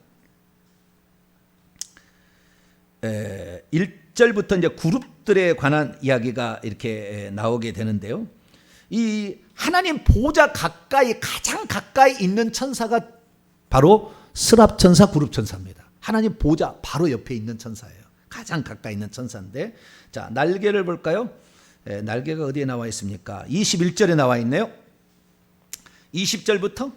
S1: 1절부터 이제 그룹들에 관한 이야기가 이렇게 나오게 되는데요. 이 하나님 보좌 가까이, 가장 가까이 있는 천사가 바로 스랍천사, 그룹천사입니다. 하나님 보좌 바로 옆에 있는 천사예요. 가장 가까이 있는 천사인데, 자, 날개를 볼까요? 날개가 어디에 나와 있습니까? 21절에 나와 있네요. 20절부터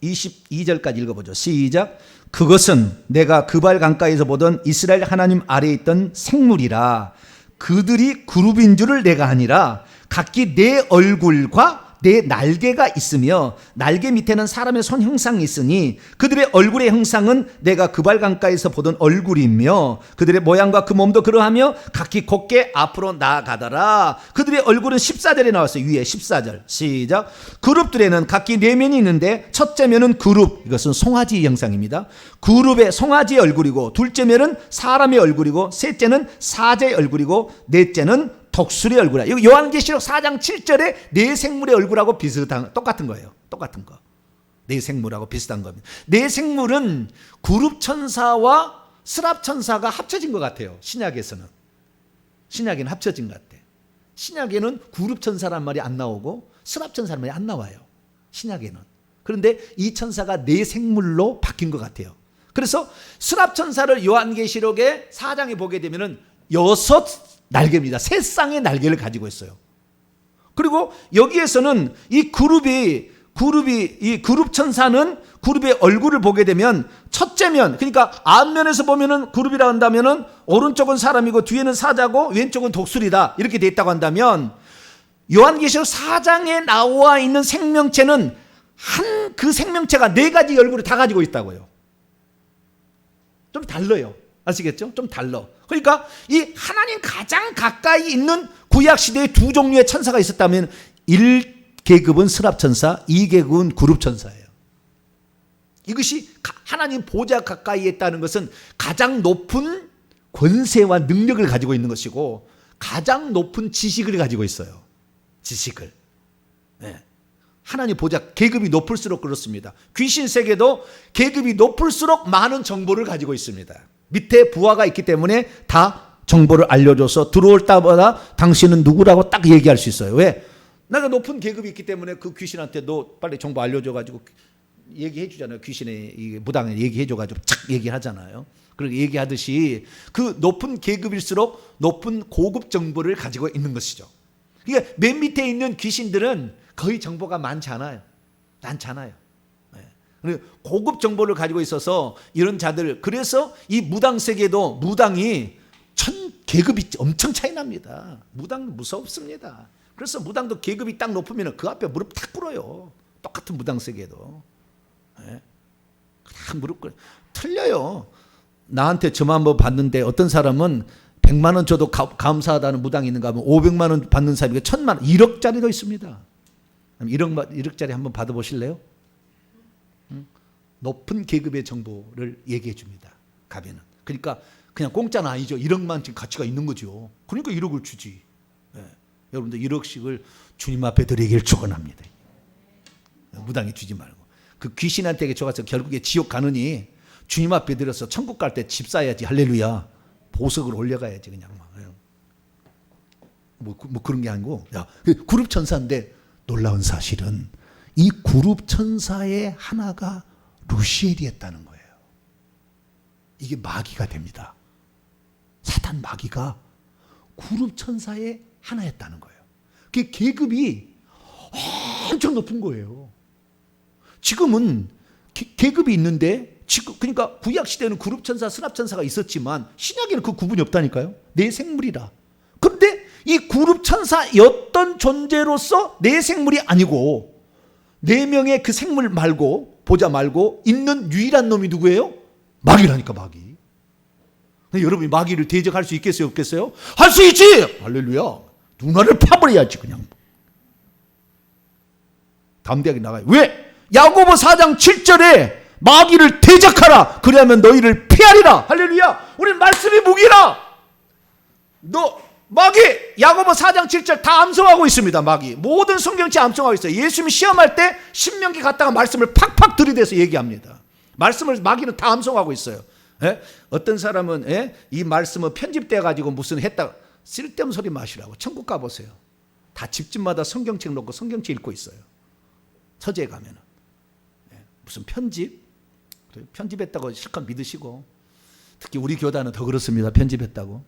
S1: 22절까지 읽어보죠. 시작. 그것은 내가 그발 강가에서 보던 이스라엘 하나님 아래에 있던 생물이라. 그들이 그룹인 줄을 내가 아니라 각기 내 얼굴과 내 날개가 있으며 날개 밑에는 사람의 손 형상이 있으니 그들의 얼굴의 형상은 내가 그발 강가에서 보던 얼굴이며 그들의 모양과 그 몸도 그러하며 각기 곧게 앞으로 나아가더라. 그들의 얼굴은 14절에 나왔어요. 위에 14절 시작. 그룹들에는 각기 네 면이 있는데 첫째 면은 그룹, 이것은 송아지 형상입니다. 그룹의 송아지의 얼굴이고, 둘째 면은 사람의 얼굴이고, 셋째는 사자의 얼굴이고, 넷째는 독수리의 얼굴이야. 이거 요한계시록 4장 7절에 네 생물의 얼굴하고 비슷한, 똑같은 거예요. 똑같은 거. 네 생물하고 비슷한 겁니다. 네 생물은 그룹천사와 스랍천사가 합쳐진 것 같아요. 신약에서는. 신약에는 합쳐진 것 같아. 신약에는 그룹천사란 말이 안 나오고 스랍천사란 말이 안 나와요. 신약에는. 그런데 이 천사가 네 생물로 바뀐 것 같아요. 그래서 스랍천사를 요한계시록의 4장에 보게 되면은 6 날개입니다. 세 쌍의 날개를 가지고 있어요. 그리고 여기에서는 이 그룹 천사는 그룹의 얼굴을 보게 되면 첫째 면, 그러니까 앞면에서 보면은 그룹이라 한다면은 오른쪽은 사람이고 뒤에는 사자고 왼쪽은 독수리다, 이렇게 돼 있다고 한다면, 요한계시록 4장에 나와 있는 생명체는 그 생명체가 네 가지 얼굴을 다 가지고 있다고요. 좀 달라요. 아시겠죠? 좀 달라. 그러니까 이 하나님 가장 가까이 있는 구약시대에 두 종류의 천사가 있었다면 1계급은 스랍천사, 2계급은 그룹천사예요. 이것이 하나님 보좌 가까이 있다는 것은 가장 높은 권세와 능력을 가지고 있는 것이고 가장 높은 지식을 가지고 있어요. 지식을. 네. 하나님 보좌 계급이 높을수록 그렇습니다. 귀신 세계도 계급이 높을수록 많은 정보를 가지고 있습니다. 밑에 부하가 있기 때문에 다 정보를 알려줘서 들어올 때마다 당신은 누구라고 딱 얘기할 수 있어요. 왜? 내가 높은 계급이 있기 때문에 그 귀신한테 너 빨리 정보 알려줘가지고 얘기해 주잖아요. 귀신의 이 무당에 얘기해 줘가지고 착 얘기하잖아요. 그렇게 얘기하듯이 그 높은 계급일수록 높은 고급 정보를 가지고 있는 것이죠. 그러니까 맨 밑에 있는 귀신들은 거의 정보가 많지 않아요. 고급 정보를 가지고 있어서 이런 자들, 그래서 이 무당 세계도 무당이 계급이 엄청 차이 납니다. 무당 무섭습니다. 그래서 무당도 계급이 딱 높으면 그 앞에 무릎 탁 꿇어요. 똑같은 무당 세계도. 딱 무릎 꿇어요. 틀려요. 나한테 점 한번 받는데 어떤 사람은 100만 원 줘도 감사하다는 무당이 있는가 하면 500만 원 받는 사람이 1000만 원, 1억짜리도 있습니다. 1억짜리 한번 받아보실래요? 높은 계급의 정보를 얘기해 줍니다. 가면은. 그러니까 그냥 공짜는 아니죠. 1억만 지금 가치가 있는 거죠. 그러니까 1억을 주지. 여러분들 1억씩을 주님 앞에 드리길 축원합니다. 무당이 주지 말고. 그 귀신한테 줘가서 결국에 지옥 가느니 주님 앞에 들어서 천국 갈 때 집 사야지. 할렐루야. 보석을 올려가야지 그냥 막. 뭐 그런 게 아니고. 야, 그룹 천사인데 놀라운 사실은 이 그룹 천사의 하나가 루시엘이었다는 거예요. 이게 마귀가 됩니다. 사탄 마귀가 그룹 천사의 하나였다는 거예요. 그 계급이 엄청 높은 거예요. 지금은 계급이 있는데 지금 그러니까 구약 시대에는 그룹 천사, 스랍 천사가 있었지만 신약에는 그 구분이 없다니까요. 내 생물이라. 그런데 이 그룹 천사였던 존재로서 내 생물이 아니고 4명의 그 생물 말고 보자 말고 있는 유일한 놈이 누구예요? 마귀라니까 마귀. 여러분이 마귀를 대적할 수 있겠어요? 없겠어요? 할 수 있지! 할렐루야. 눈알을 파버려야지 그냥. 담대하게 나가요. 왜? 야고보 4장 7절에 마귀를 대적하라. 그리하면 너희를 피하리라. 할렐루야. 우리 말씀이 무기라. 마귀 야고보 4장 7절 다 암송하고 있습니다. 마귀 모든 성경책 암송하고 있어요. 예수님이 시험할 때 신명기 갔다가 말씀을 팍팍 들이대서 얘기합니다. 말씀을 마귀는 다 암송하고 있어요. 예? 어떤 사람은 이 말씀은 편집돼 가지고 무슨 했다, 쓸데없는 소리 마시라고. 천국 가보세요. 다 집집마다 성경책 놓고 성경책 읽고 있어요. 서재에 가면은. 무슨 편집? 편집했다고 실컷 믿으시고, 특히 우리 교단은 더 그렇습니다. 편집했다고.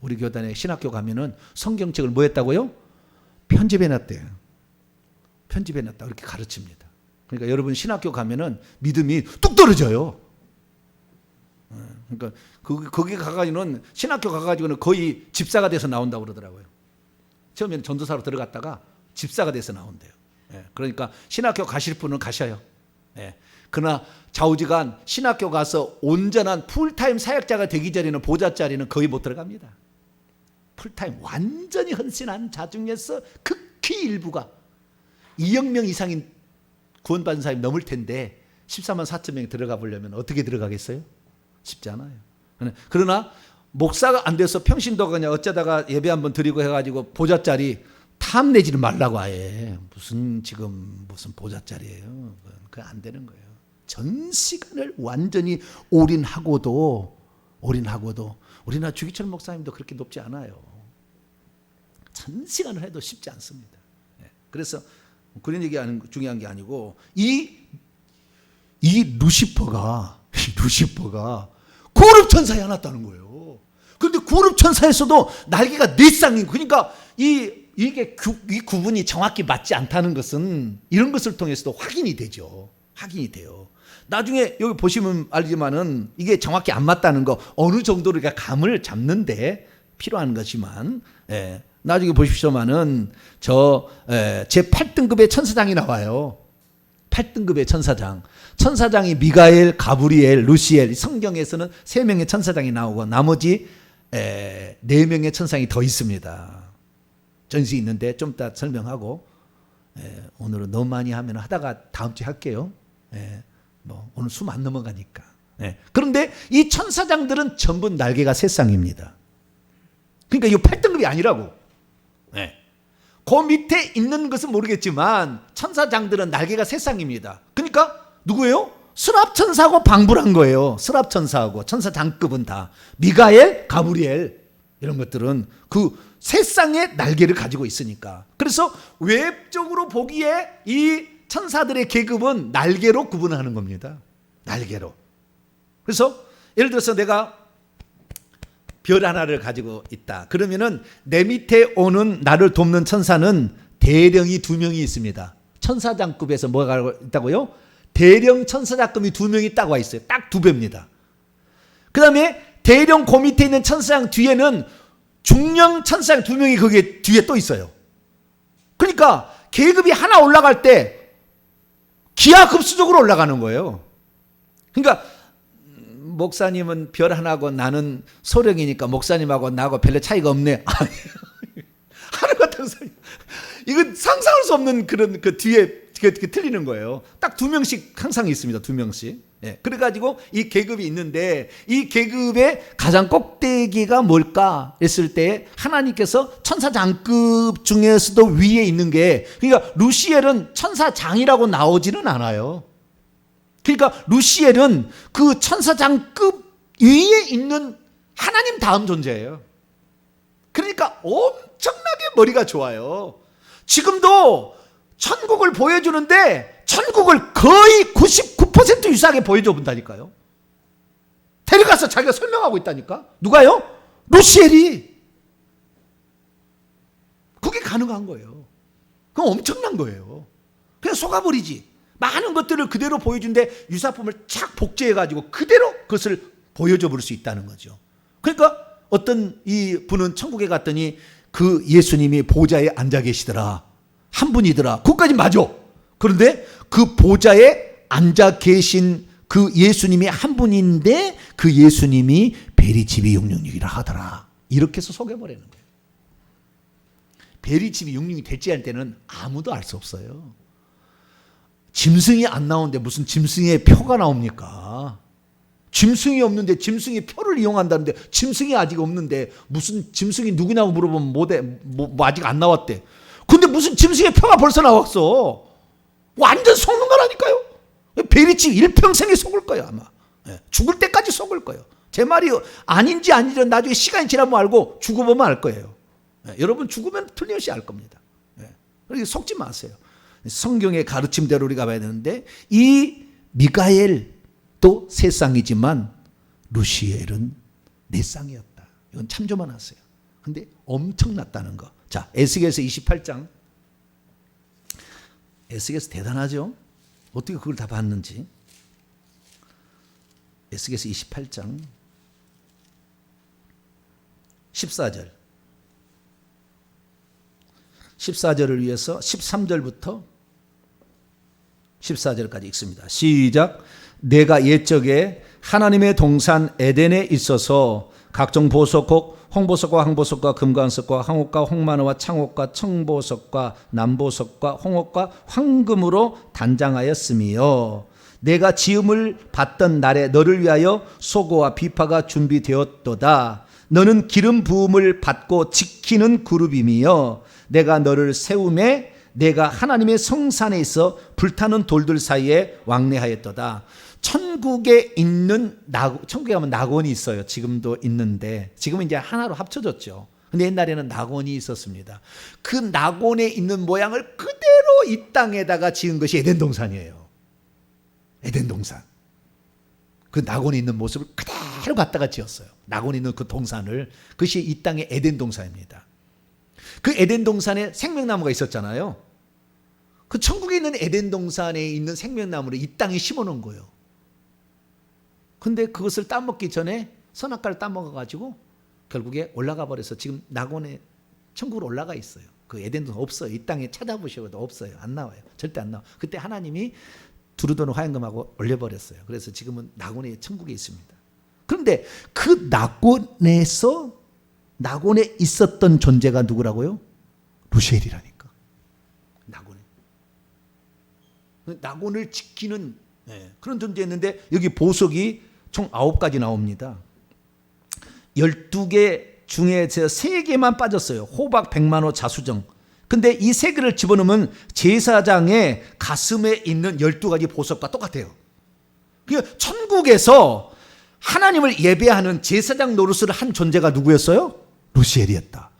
S1: 우리 교단에 신학교 가면은 성경책을 뭐 했다고요? 편집해놨대요. 편집해놨다 이렇게 가르칩니다. 그러니까 여러분 신학교 가면은 믿음이 뚝 떨어져요. 그러니까 거기 가가지고는, 신학교 가가지고는 거의 집사가 돼서 나온다고 그러더라고요. 처음에는 전도사로 들어갔다가 집사가 돼서 나온대요. 그러니까 신학교 가실 분은 가셔요. 그러나 좌우지간 신학교 가서 온전한 풀타임 사역자가 되기 전에는 보좌 자리는 거의 못 들어갑니다. 풀타임 완전히 헌신한 자 중에서 극히 일부가 2억 명 이상인 구원받은 사람이 넘을 텐데 14만 4천 명이 들어가 보려면 어떻게 들어가겠어요? 쉽지 않아요. 그러나 목사가 안 돼서 평신도 그냥 어쩌다가 예배 한번 드리고 해가지고 보좌 자리 탐내지는 말라고 아예. 무슨 보좌 자리예요? 그건 안 되는 거예요. 전 시간을 완전히 올인하고도 우리나라 주기철 목사님도 그렇게 높지 않아요. 전 시간을 해도 쉽지 않습니다. 그래서 그런 얘기하는 중요한 게 아니고, 이 루시퍼가 고렙 천사에 안았다는 거예요. 그런데 고렙 천사에서도 날개가 4쌍인, 그러니까 이 구분이 정확히 맞지 않다는 것은 이런 것을 통해서도 확인이 되죠. 확인이 돼요. 나중에 여기 보시면 알지만은 이게 정확히 안 맞다는 거 어느 정도로 감을 잡는데 필요한 것이지만, 나중에 보십시오만은 제 8등급의 천사장이 나와요. 8등급의 천사장. 천사장이 미가엘, 가브리엘, 루시엘. 성경에서는 3명의 천사장이 나오고 나머지 4명의 천사장이 더 있습니다. 전시 있는데 좀 이따 설명하고, 오늘은 너무 많이 하면 하다가 다음 주에 할게요. 오늘 숨 안 넘어가니까. 그런데 이 천사장들은 전부 날개가 3쌍입니다. 그러니까 이거 8등급이 아니라고. 그 밑에 있는 것은 모르겠지만 천사장들은 날개가 3쌍입니다. 그러니까 누구예요? 수납천사하고 방불한 거예요. 수납천사하고 천사장급은 다. 미가엘, 가브리엘 이런 것들은 그 3쌍의 날개를 가지고 있으니까. 그래서 외적으로 보기에 이 천사들의 계급은 날개로 구분하는 겁니다. 날개로. 그래서 예를 들어서 내가 별 하나를 가지고 있다. 그러면은 내 밑에 오는 나를 돕는 천사는 대령이 2명이 있습니다. 천사장급에서 뭐가 있다고요? 대령 천사장급이 2명이 딱 와 있어요. 딱 2배입니다. 그 다음에 대령 그 밑에 있는 천사장 뒤에는 중령 천사장 2명이 거기에 뒤에 또 있어요. 그러니까 계급이 하나 올라갈 때 기하급수적으로 올라가는 거예요. 그러니까 목사님은 별 하나고 나는 소령이니까 목사님하고 나하고 별로 차이가 없네. 하나가 당상. 이건 상상할 수 없는 그런 그 뒤에 틀리는 거예요. 딱 2명씩 항상 있습니다. 2명씩. 그래가지고 이 계급이 있는데 이 계급의 가장 꼭대기가 뭘까 했을 때 하나님께서 천사장급 중에서도 위에 있는 게, 그러니까 루시엘은 천사장이라고 나오지는 않아요. 그러니까 루시엘은 그 천사장급 위에 있는 하나님 다음 존재예요. 그러니까 엄청나게 머리가 좋아요. 지금도 천국을 보여주는데 천국을 거의 99% 유사하게 보여줘 본다니까요. 데려가서 자기가 설명하고 있다니까. 누가요? 루시엘이. 그게 가능한 거예요. 그건 엄청난 거예요. 그냥 속아버리지. 많은 것들을 그대로 보여준데 유사품을 착 복제해가지고 그대로 그것을 보여줘 볼 수 있다는 거죠. 그러니까 어떤 이 분은 천국에 갔더니 그 예수님이 보좌에 앉아 계시더라. 한 분이더라. 그것까지 맞아. 그런데 그 보좌에 앉아 계신 그 예수님이 한 분인데 그 예수님이 베리집이 666이라 하더라. 이렇게 해서 속여버리는 거예요. 베리집이 666이 될지 할 때는 아무도 알 수 없어요. 짐승이 안 나오는데 무슨 짐승의 표가 나옵니까? 짐승이 없는데 짐승의 표를 이용한다는데 짐승이 아직 없는데 무슨 짐승이 누구냐고 물어보면 뭐 아직 안 나왔대. 근데 무슨 짐승의 표가 벌써 나왔어. 완전 속는 거라니까요. 베리집 일평생에 속을 거예요 아마. 죽을 때까지 속을 거예요. 제 말이 아닌지 아닌지 나중에 시간이 지나면 알고 죽어보면 알 거예요. 여러분 죽으면 틀림없이 알 겁니다. 그러니까 속지 마세요. 성경의 가르침대로 우리가 봐야 되는데 이 미가엘도 세 쌍이지만 루시엘은 네 쌍이었다. 이건 참조만 하세요. 근데 엄청났다는 거. 자, 에스겔서 28장. 에스겔서 대단하죠? 어떻게 그걸 다 봤는지. 에스겔서 28장 14절. 14절을 위해서 13절부터 14절까지 읽습니다. 시작. 내가 옛적에 하나님의 동산 에덴에 있어서 각종 보석곡, 홍보석과 항보석과 금관석과 황옥과 홍마노와 창옥과 청보석과 남보석과 홍옥과 황금으로 단장하였으며 내가 지음을 받던 날에 너를 위하여 소고와 비파가 준비되었도다. 너는 기름 부음을 받고 지키는 그룹이며 내가 너를 세움에 내가 하나님의 성산에 있어 불타는 돌들 사이에 왕래하였도다. 천국에 있는 천국에 가면 낙원이 있어요. 지금도 있는데 지금은 이제 하나로 합쳐졌죠. 근데 옛날에는 낙원이 있었습니다. 그 낙원에 있는 모양을 그대로 이 땅에다가 지은 것이 에덴 동산이에요. 에덴 동산. 그 낙원에 있는 모습을 그대로 갖다가 지었어요. 낙원에 있는 그 동산을. 그것이 이 땅의 에덴 동산입니다. 그 에덴 동산에 생명나무가 있었잖아요. 그 천국에 있는 에덴 동산에 있는 생명나무를 이 땅에 심어놓은 거예요. 근데 그것을 따먹기 전에 선악과를 따먹어가지고 결국에 올라가 버려서 지금 낙원에 천국으로 올라가 있어요. 그 에덴 동산 없어요. 이 땅에 찾아보셔도 없어요. 안 나와요. 절대 안 나와. 그때 하나님이 두루도는 화염금하고 올려버렸어요. 그래서 지금은 낙원에 천국에 있습니다. 그런데 그 낙원에 있었던 존재가 누구라고요? 루시엘이라니까. 낙원을 지키는 그런 존재였는데 여기 보석이 총 9가지 나옵니다. 12개 중에 3개만 빠졌어요. 호박, 백만호, 자수정. 근데 이 3개를 집어넣으면 제사장의 가슴에 있는 12가지 보석과 똑같아요. 그러니까 천국에서 하나님을 예배하는 제사장 노릇을 한 존재가 누구였어요? 루시엘이었다.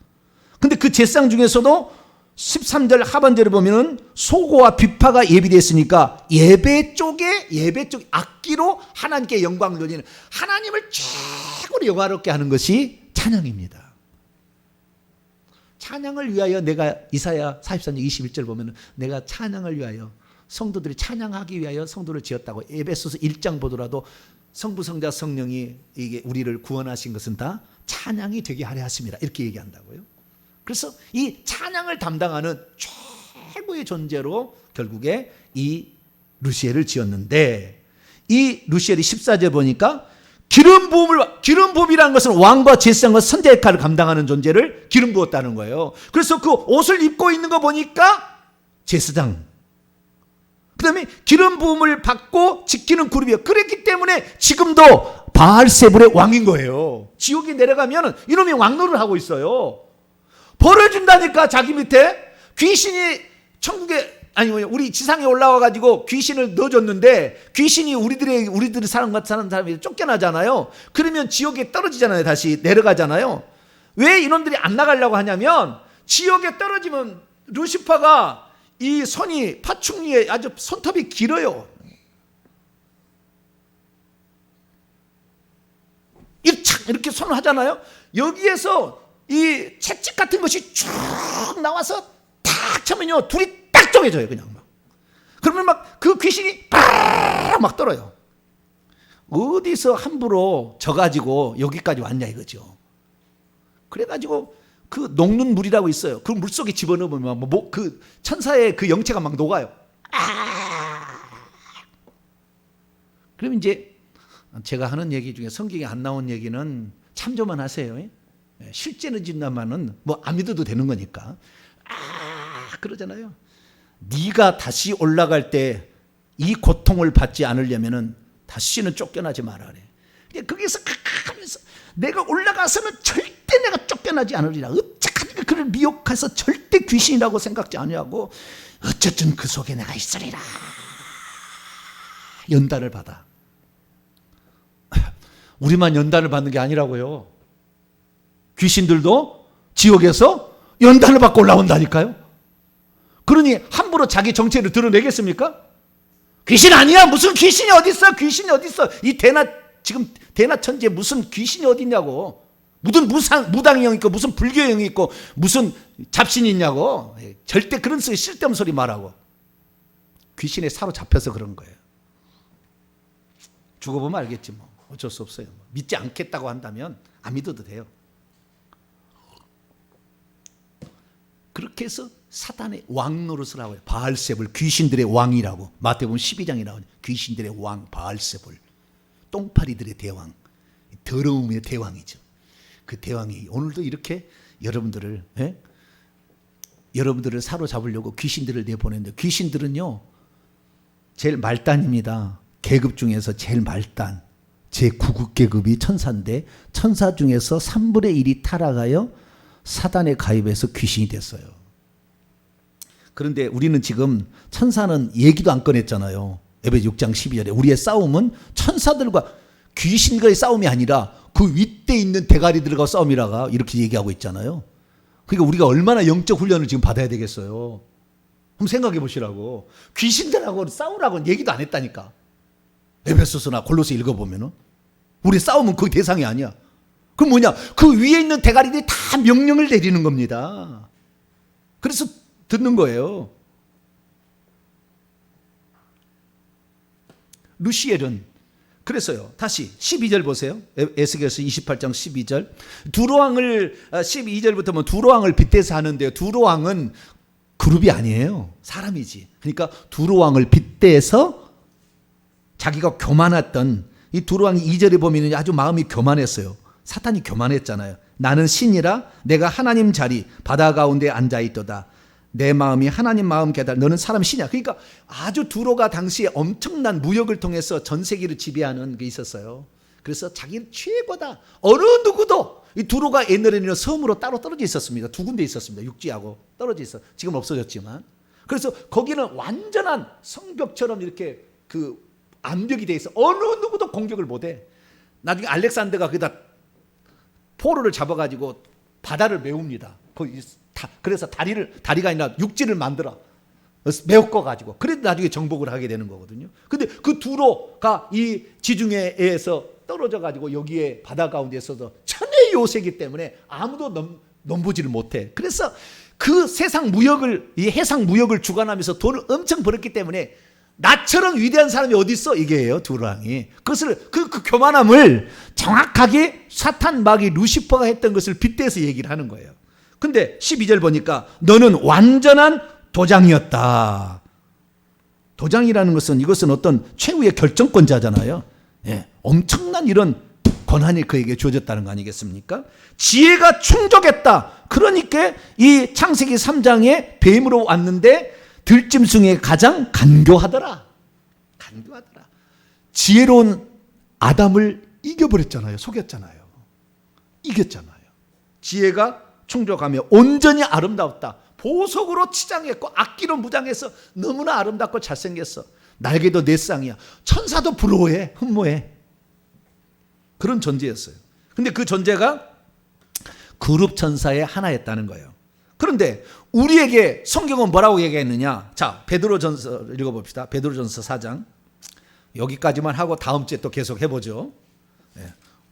S1: 근데 그 제사장 중에서도 13절 하반절에 보면은 소고와 비파가 예비되어 있으니까 예배 쪽에 악기로 하나님께 영광을 돌리는 하나님을 최고로 영화롭게 하는 것이 찬양입니다. 찬양을 위하여 내가 이사야 44장 21절 보면은 내가 찬양을 위하여 성도들이 찬양하기 위하여 성도를 지었다고. 에베소서 1장 보더라도 성부 성자 성령이 이게 우리를 구원하신 것은 다 찬양이 되게 하려 하십니다. 이렇게 얘기한다고요. 그래서 이 찬양을 담당하는 최고의 존재로 결국에 이 루시엘을 지었는데 이 루시엘이 14절 보니까 기름 부음이라는 것은 왕과 제사장과 선자 역할을 감당하는 존재를 기름 부었다는 거예요. 그래서 그 옷을 입고 있는 거 보니까 제사장. 그 다음에 기름 부음을 받고 지키는 그룹이에요. 그랬기 때문에 지금도 바알세불의 왕인 거예요. 지옥에 내려가면 이놈이 왕노를 하고 있어요. 벌을 준다니까. 자기 밑에 귀신이 천국에 우리 지상에 올라와 가지고 귀신을 넣어줬는데 귀신이 우리들이 사는 사람이 쫓겨나잖아요. 그러면 지옥에 떨어지잖아요. 다시 내려가잖아요. 왜 이놈들이 안 나가려고 하냐면 지옥에 떨어지면 루시퍼가 이 손이 파충류에 아주 손톱이 길어요. 이렇게 손을 하잖아요. 여기에서 이 채찍 같은 것이 쭉 나와서 탁 차면요 둘이 딱 쪼개져요. 그냥 막. 그러면 막 그 귀신이 막 떨어요. 어디서 함부로 져가지고 여기까지 왔냐 이거죠. 그래가지고 그 녹는 물이라고 있어요. 그 물속에 집어넣으면 그 천사의 그 영체가 막 녹아요. 그러면 이제 제가 하는 얘기 중에 성경에 안 나온 얘기는 참조만 하세요. 실제는 진다마는 안 믿어도 되는 거니까. 그러잖아요. 네가 다시 올라갈 때 이 고통을 받지 않으려면은 다시는 쫓겨나지 말아래. 거기서 하면서 내가 올라가서는 절대 내가 쫓겨나지 않으리라. 어찌하든가 그를 미혹해서 절대 귀신이라고 생각지 아니하고 어쨌든 그 속에 내가 있으리라. 연단을 받아. 우리만 연단을 받는 게 아니라고요. 귀신들도 지옥에서 연단을 받고 올라온다니까요. 그러니 함부로 자기 정체를 드러내겠습니까? 귀신 아니야. 무슨 귀신이 어딨어? 귀신이 어딨어? 이 지금 대낮천지에 무슨 귀신이 어딨냐고. 무슨 무당이 형 있고 무슨 불교 형이 있고 무슨 잡신이 있냐고. 절대 그런 소리, 쓸데없는 소리 말하고. 귀신에 사로잡혀서 그런 거예요. 죽어보면 알겠지 뭐. 어쩔 수 없어요. 믿지 않겠다고 한다면 안 믿어도 돼요. 그렇게 해서 사단의 왕 노릇을 하고요. 바알세불, 귀신들의 왕이라고. 마태복음 12장에 나오는 귀신들의 왕 바알세불, 똥파리들의 대왕, 더러움의 대왕이죠. 그 대왕이 오늘도 이렇게 여러분들을 사로잡으려고 귀신들을 내보내는데, 귀신들은요 제일 말단입니다. 계급 중에서 제일 말단, 제9급 계급이 천사인데, 천사 중에서 3분의 1이 타락하여 사단에 가입해서 귀신이 됐어요. 그런데 우리는 지금 천사는 얘기도 안 꺼냈잖아요. 에베소 6장 12절에 우리의 싸움은 천사들과 귀신과의 싸움이 아니라 그 윗대 있는 대가리들과 싸움이라가 이렇게 얘기하고 있잖아요. 그러니까 우리가 얼마나 영적 훈련을 지금 받아야 되겠어요. 한번 생각해 보시라고. 귀신들하고 싸우라고는 얘기도 안 했다니까. 에베소서나 골로새 읽어보면은 우리 싸움은 그 대상이 아니야. 그럼 뭐냐? 그 위에 있는 대가리들이 다 명령을 내리는 겁니다. 그래서 듣는 거예요. 루시엘은 그래서요. 다시 12절 보세요. 에스겔서 28장 12절. 두로왕을 12절부터 보면 두로왕을 빗대서 하는데요. 두로왕은 그룹이 아니에요. 사람이지. 그러니까 두로왕을 빗대서 자기가 교만했던 이 두로왕이 2절에 보면 아주 마음이 교만했어요. 사탄이 교만했잖아요. 나는 신이라 내가 하나님 자리 바다 가운데 앉아있도다. 내 마음이 하나님 마음 깨달아. 너는 사람 신이야. 그러니까 아주 두로가 당시에 엄청난 무역을 통해서 전 세계를 지배하는 게 있었어요. 그래서 자기는 최고다. 어느 누구도. 이 두로가 옛날에는 섬으로 따로 떨어져 있었습니다. 두 군데 있었습니다. 육지하고 떨어져 있어. 지금 없어졌지만. 그래서 거기는 완전한 성벽처럼 이렇게 그 암벽이 돼 있어. 어느 누구도 공격을 못해. 나중에 알렉산더가 거기다 포로를 잡아가지고 바다를 메웁니다. 그래서 다리가 아니라 육지를 만들어 메워가지고. 그래도 나중에 정복을 하게 되는 거거든요. 근데 그 두로가 이 지중해에서 떨어져가지고 여기에 바다 가운데 있어서 천의 요새이기 때문에 아무도 넘보지를 못해. 그래서 그 세상 무역을, 이 해상 무역을 주관하면서 돈을 엄청 벌었기 때문에 나처럼 위대한 사람이 어디 있어? 이게예요, 두로왕이. 그것을 그 교만함을 정확하게 사탄 마귀 루시퍼가 했던 것을 빗대서 얘기를 하는 거예요. 근데 12절 보니까 너는 완전한 도장이었다. 도장이라는 것은 이것은 어떤 최후의 결정권자잖아요. 예, 엄청난 이런 권한이 그에게 주어졌다는 거 아니겠습니까? 지혜가 충족했다. 그러니까 이 창세기 3장에 뱀으로 왔는데 들짐승에 가장 간교하더라. 간교하더라. 지혜로운 아담을 이겨버렸잖아요. 속였잖아요. 이겼잖아요. 지혜가 충족하며 온전히 아름다웠다. 보석으로 치장했고 악기로 무장해서 너무나 아름답고 잘생겼어. 날개도 네 쌍이야. 천사도 부러워해. 흠모해. 그런 존재였어요. 근데 그 존재가 그룹 천사의 하나였다는 거예요. 그런데 우리에게 성경은 뭐라고 얘기했느냐? 자, 베드로전서 읽어봅시다. 베드로전서 4장. 여기까지만 하고 다음 주에 또 계속 해보죠.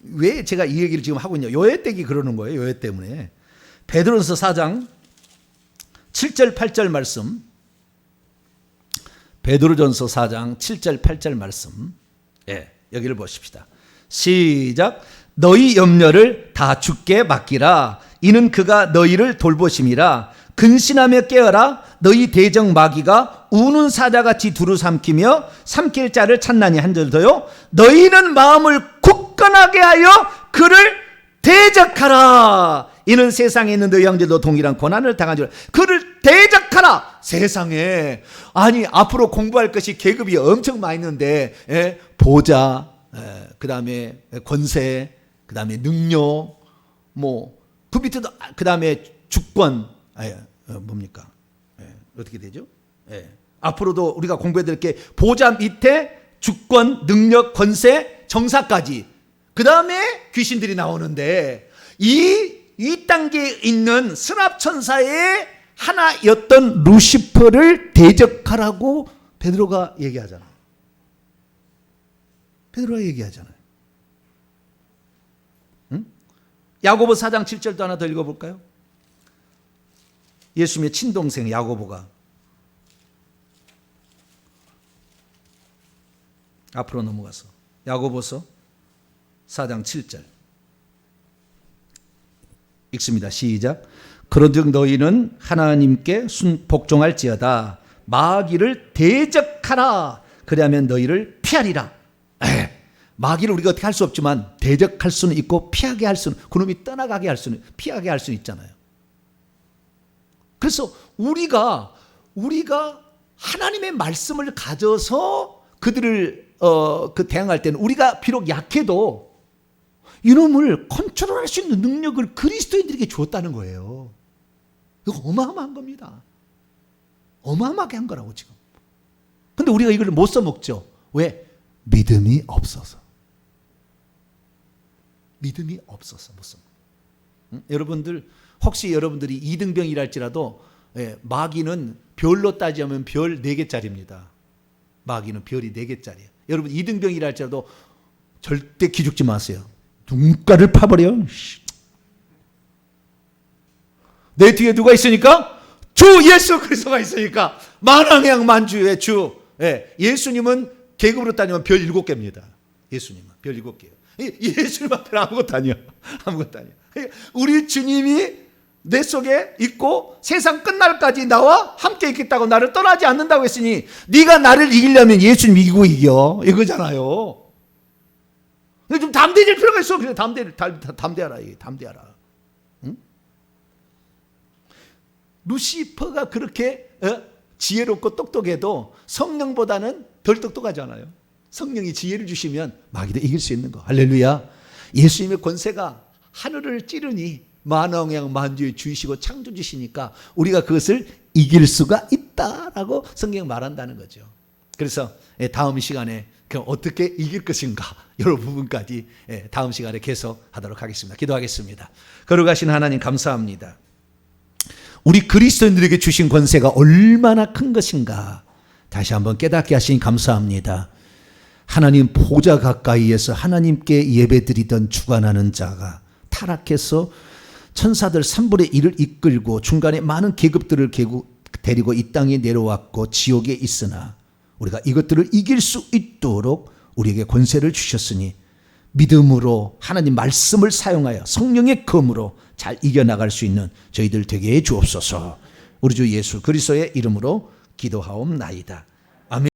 S1: 왜 제가 이 얘기를 지금 하고 있냐? 요해때기 그러는 거예요. 요해 때문에. 베드로전서 4장 7절 8절 말씀. 베드로전서 4장 7절 8절 말씀. 여기를 보십시다. 시작. 너희 염려를 다 주께 맡기라. 이는 그가 너희를 돌보심이라. 근신하며 깨어라. 너희 대적 마귀가 우는 사자같이 두루 삼키며 삼킬 자를 찾나니. 한 절 더요. 너희는 마음을 굳건하게 하여 그를 대적하라. 이는 세상에 있는 너희 형제도 동일한 고난을 당한 줄. 그를 대적하라. 세상에 아니 앞으로 공부할 것이 계급이 엄청 많이 있는데 보좌, 그 다음에 권세, 그 다음에 능력, 뭐 그 밑에도 그 다음에 주권, 뭡니까? 어떻게 되죠? 앞으로도 우리가 공부해야 될 게 보좌 밑에 주권, 능력, 권세, 정사까지. 그 다음에 귀신들이 나오는데 이 단계에 있는 승합천사의 하나였던 루시퍼를 대적하라고 베드로가 얘기하잖아요. 베드로가 얘기하잖아요. 응? 야고보 4장 7절도 하나 더 읽어볼까요? 예수님의 친동생 야고보가 앞으로 넘어가서 야고보서 4장 7절 읽습니다. 시작. 그런즉 너희는 하나님께 복종할지어다. 마귀를 대적하라. 그리하면 너희를 피하리라. 마귀를 우리가 어떻게 할 수 없지만 대적할 수는 있고 피하게 할 수는, 그놈이 떠나가게 할 수는, 피하게 할 수는 있잖아요. 그래서 우리가 하나님의 말씀을 가져서 그들을 대항할 때는 우리가 비록 약해도 이놈을 컨트롤할 수 있는 능력을 그리스도인들에게 주었다는 거예요. 이거 어마어마한 겁니다. 어마어마하게 한 거라고 지금. 근데 우리가 이걸 못 써먹죠. 왜? 믿음이 없어서. 믿음이 없어서 못 써먹어. 응? 여러분들 혹시 여러분들이 이등병이랄지라도 마귀는 별로 따지면 별 4개짜리입니다. 마귀는 별이 4개짜리예요. 여러분 이등병이랄지라도 절대 기죽지 마세요. 눈가를 파버려. 내 뒤에 누가 있으니까? 주 예수 그리스도가 있으니까. 만왕의 만주의 주. 예수님은 계급으로 따지면 별 7개입니다. 예수님은 별 7개예요. 예수님 앞에는 아무것도 아니야. 아무것도 아니야. 우리 주님이 내 속에 있고 세상 끝날까지 나와 함께 있겠다고 나를 떠나지 않는다고 했으니 네가 나를 이기려면 예수님 이기고 이겨. 이거잖아요. 좀 담대해질 필요가 있어. 그래, 담대하라. 담대하라. 응? 루시퍼가 그렇게 지혜롭고 똑똑해도 성령보다는 덜 똑똑하잖아요. 성령이 지혜를 주시면 마귀도 이길 수 있는 거. 할렐루야. 예수님의 권세가 하늘을 찌르니 만왕의 만주의 주이시고 창조주시니까 우리가 그것을 이길 수가 있다라고 성경이 말한다는 거죠. 그래서 다음 시간에 어떻게 이길 것인가 여러 부분까지 다음 시간에 계속하도록 하겠습니다. 기도하겠습니다. 거룩하신 하나님 감사합니다. 우리 그리스도인들에게 주신 권세가 얼마나 큰 것인가 다시 한번 깨닫게 하시니 감사합니다. 하나님 보좌 가까이에서 하나님께 예배드리던 주관하는 자가 타락해서 천사들 3분의 1을 이끌고 중간에 많은 계급들을 데리고 이 땅에 내려왔고 지옥에 있으나 우리가 이것들을 이길 수 있도록 우리에게 권세를 주셨으니 믿음으로 하나님 말씀을 사용하여 성령의 검으로 잘 이겨나갈 수 있는 저희들 되게 해 주옵소서. 우리 주 예수 그리스도의 이름으로 기도하옵나이다.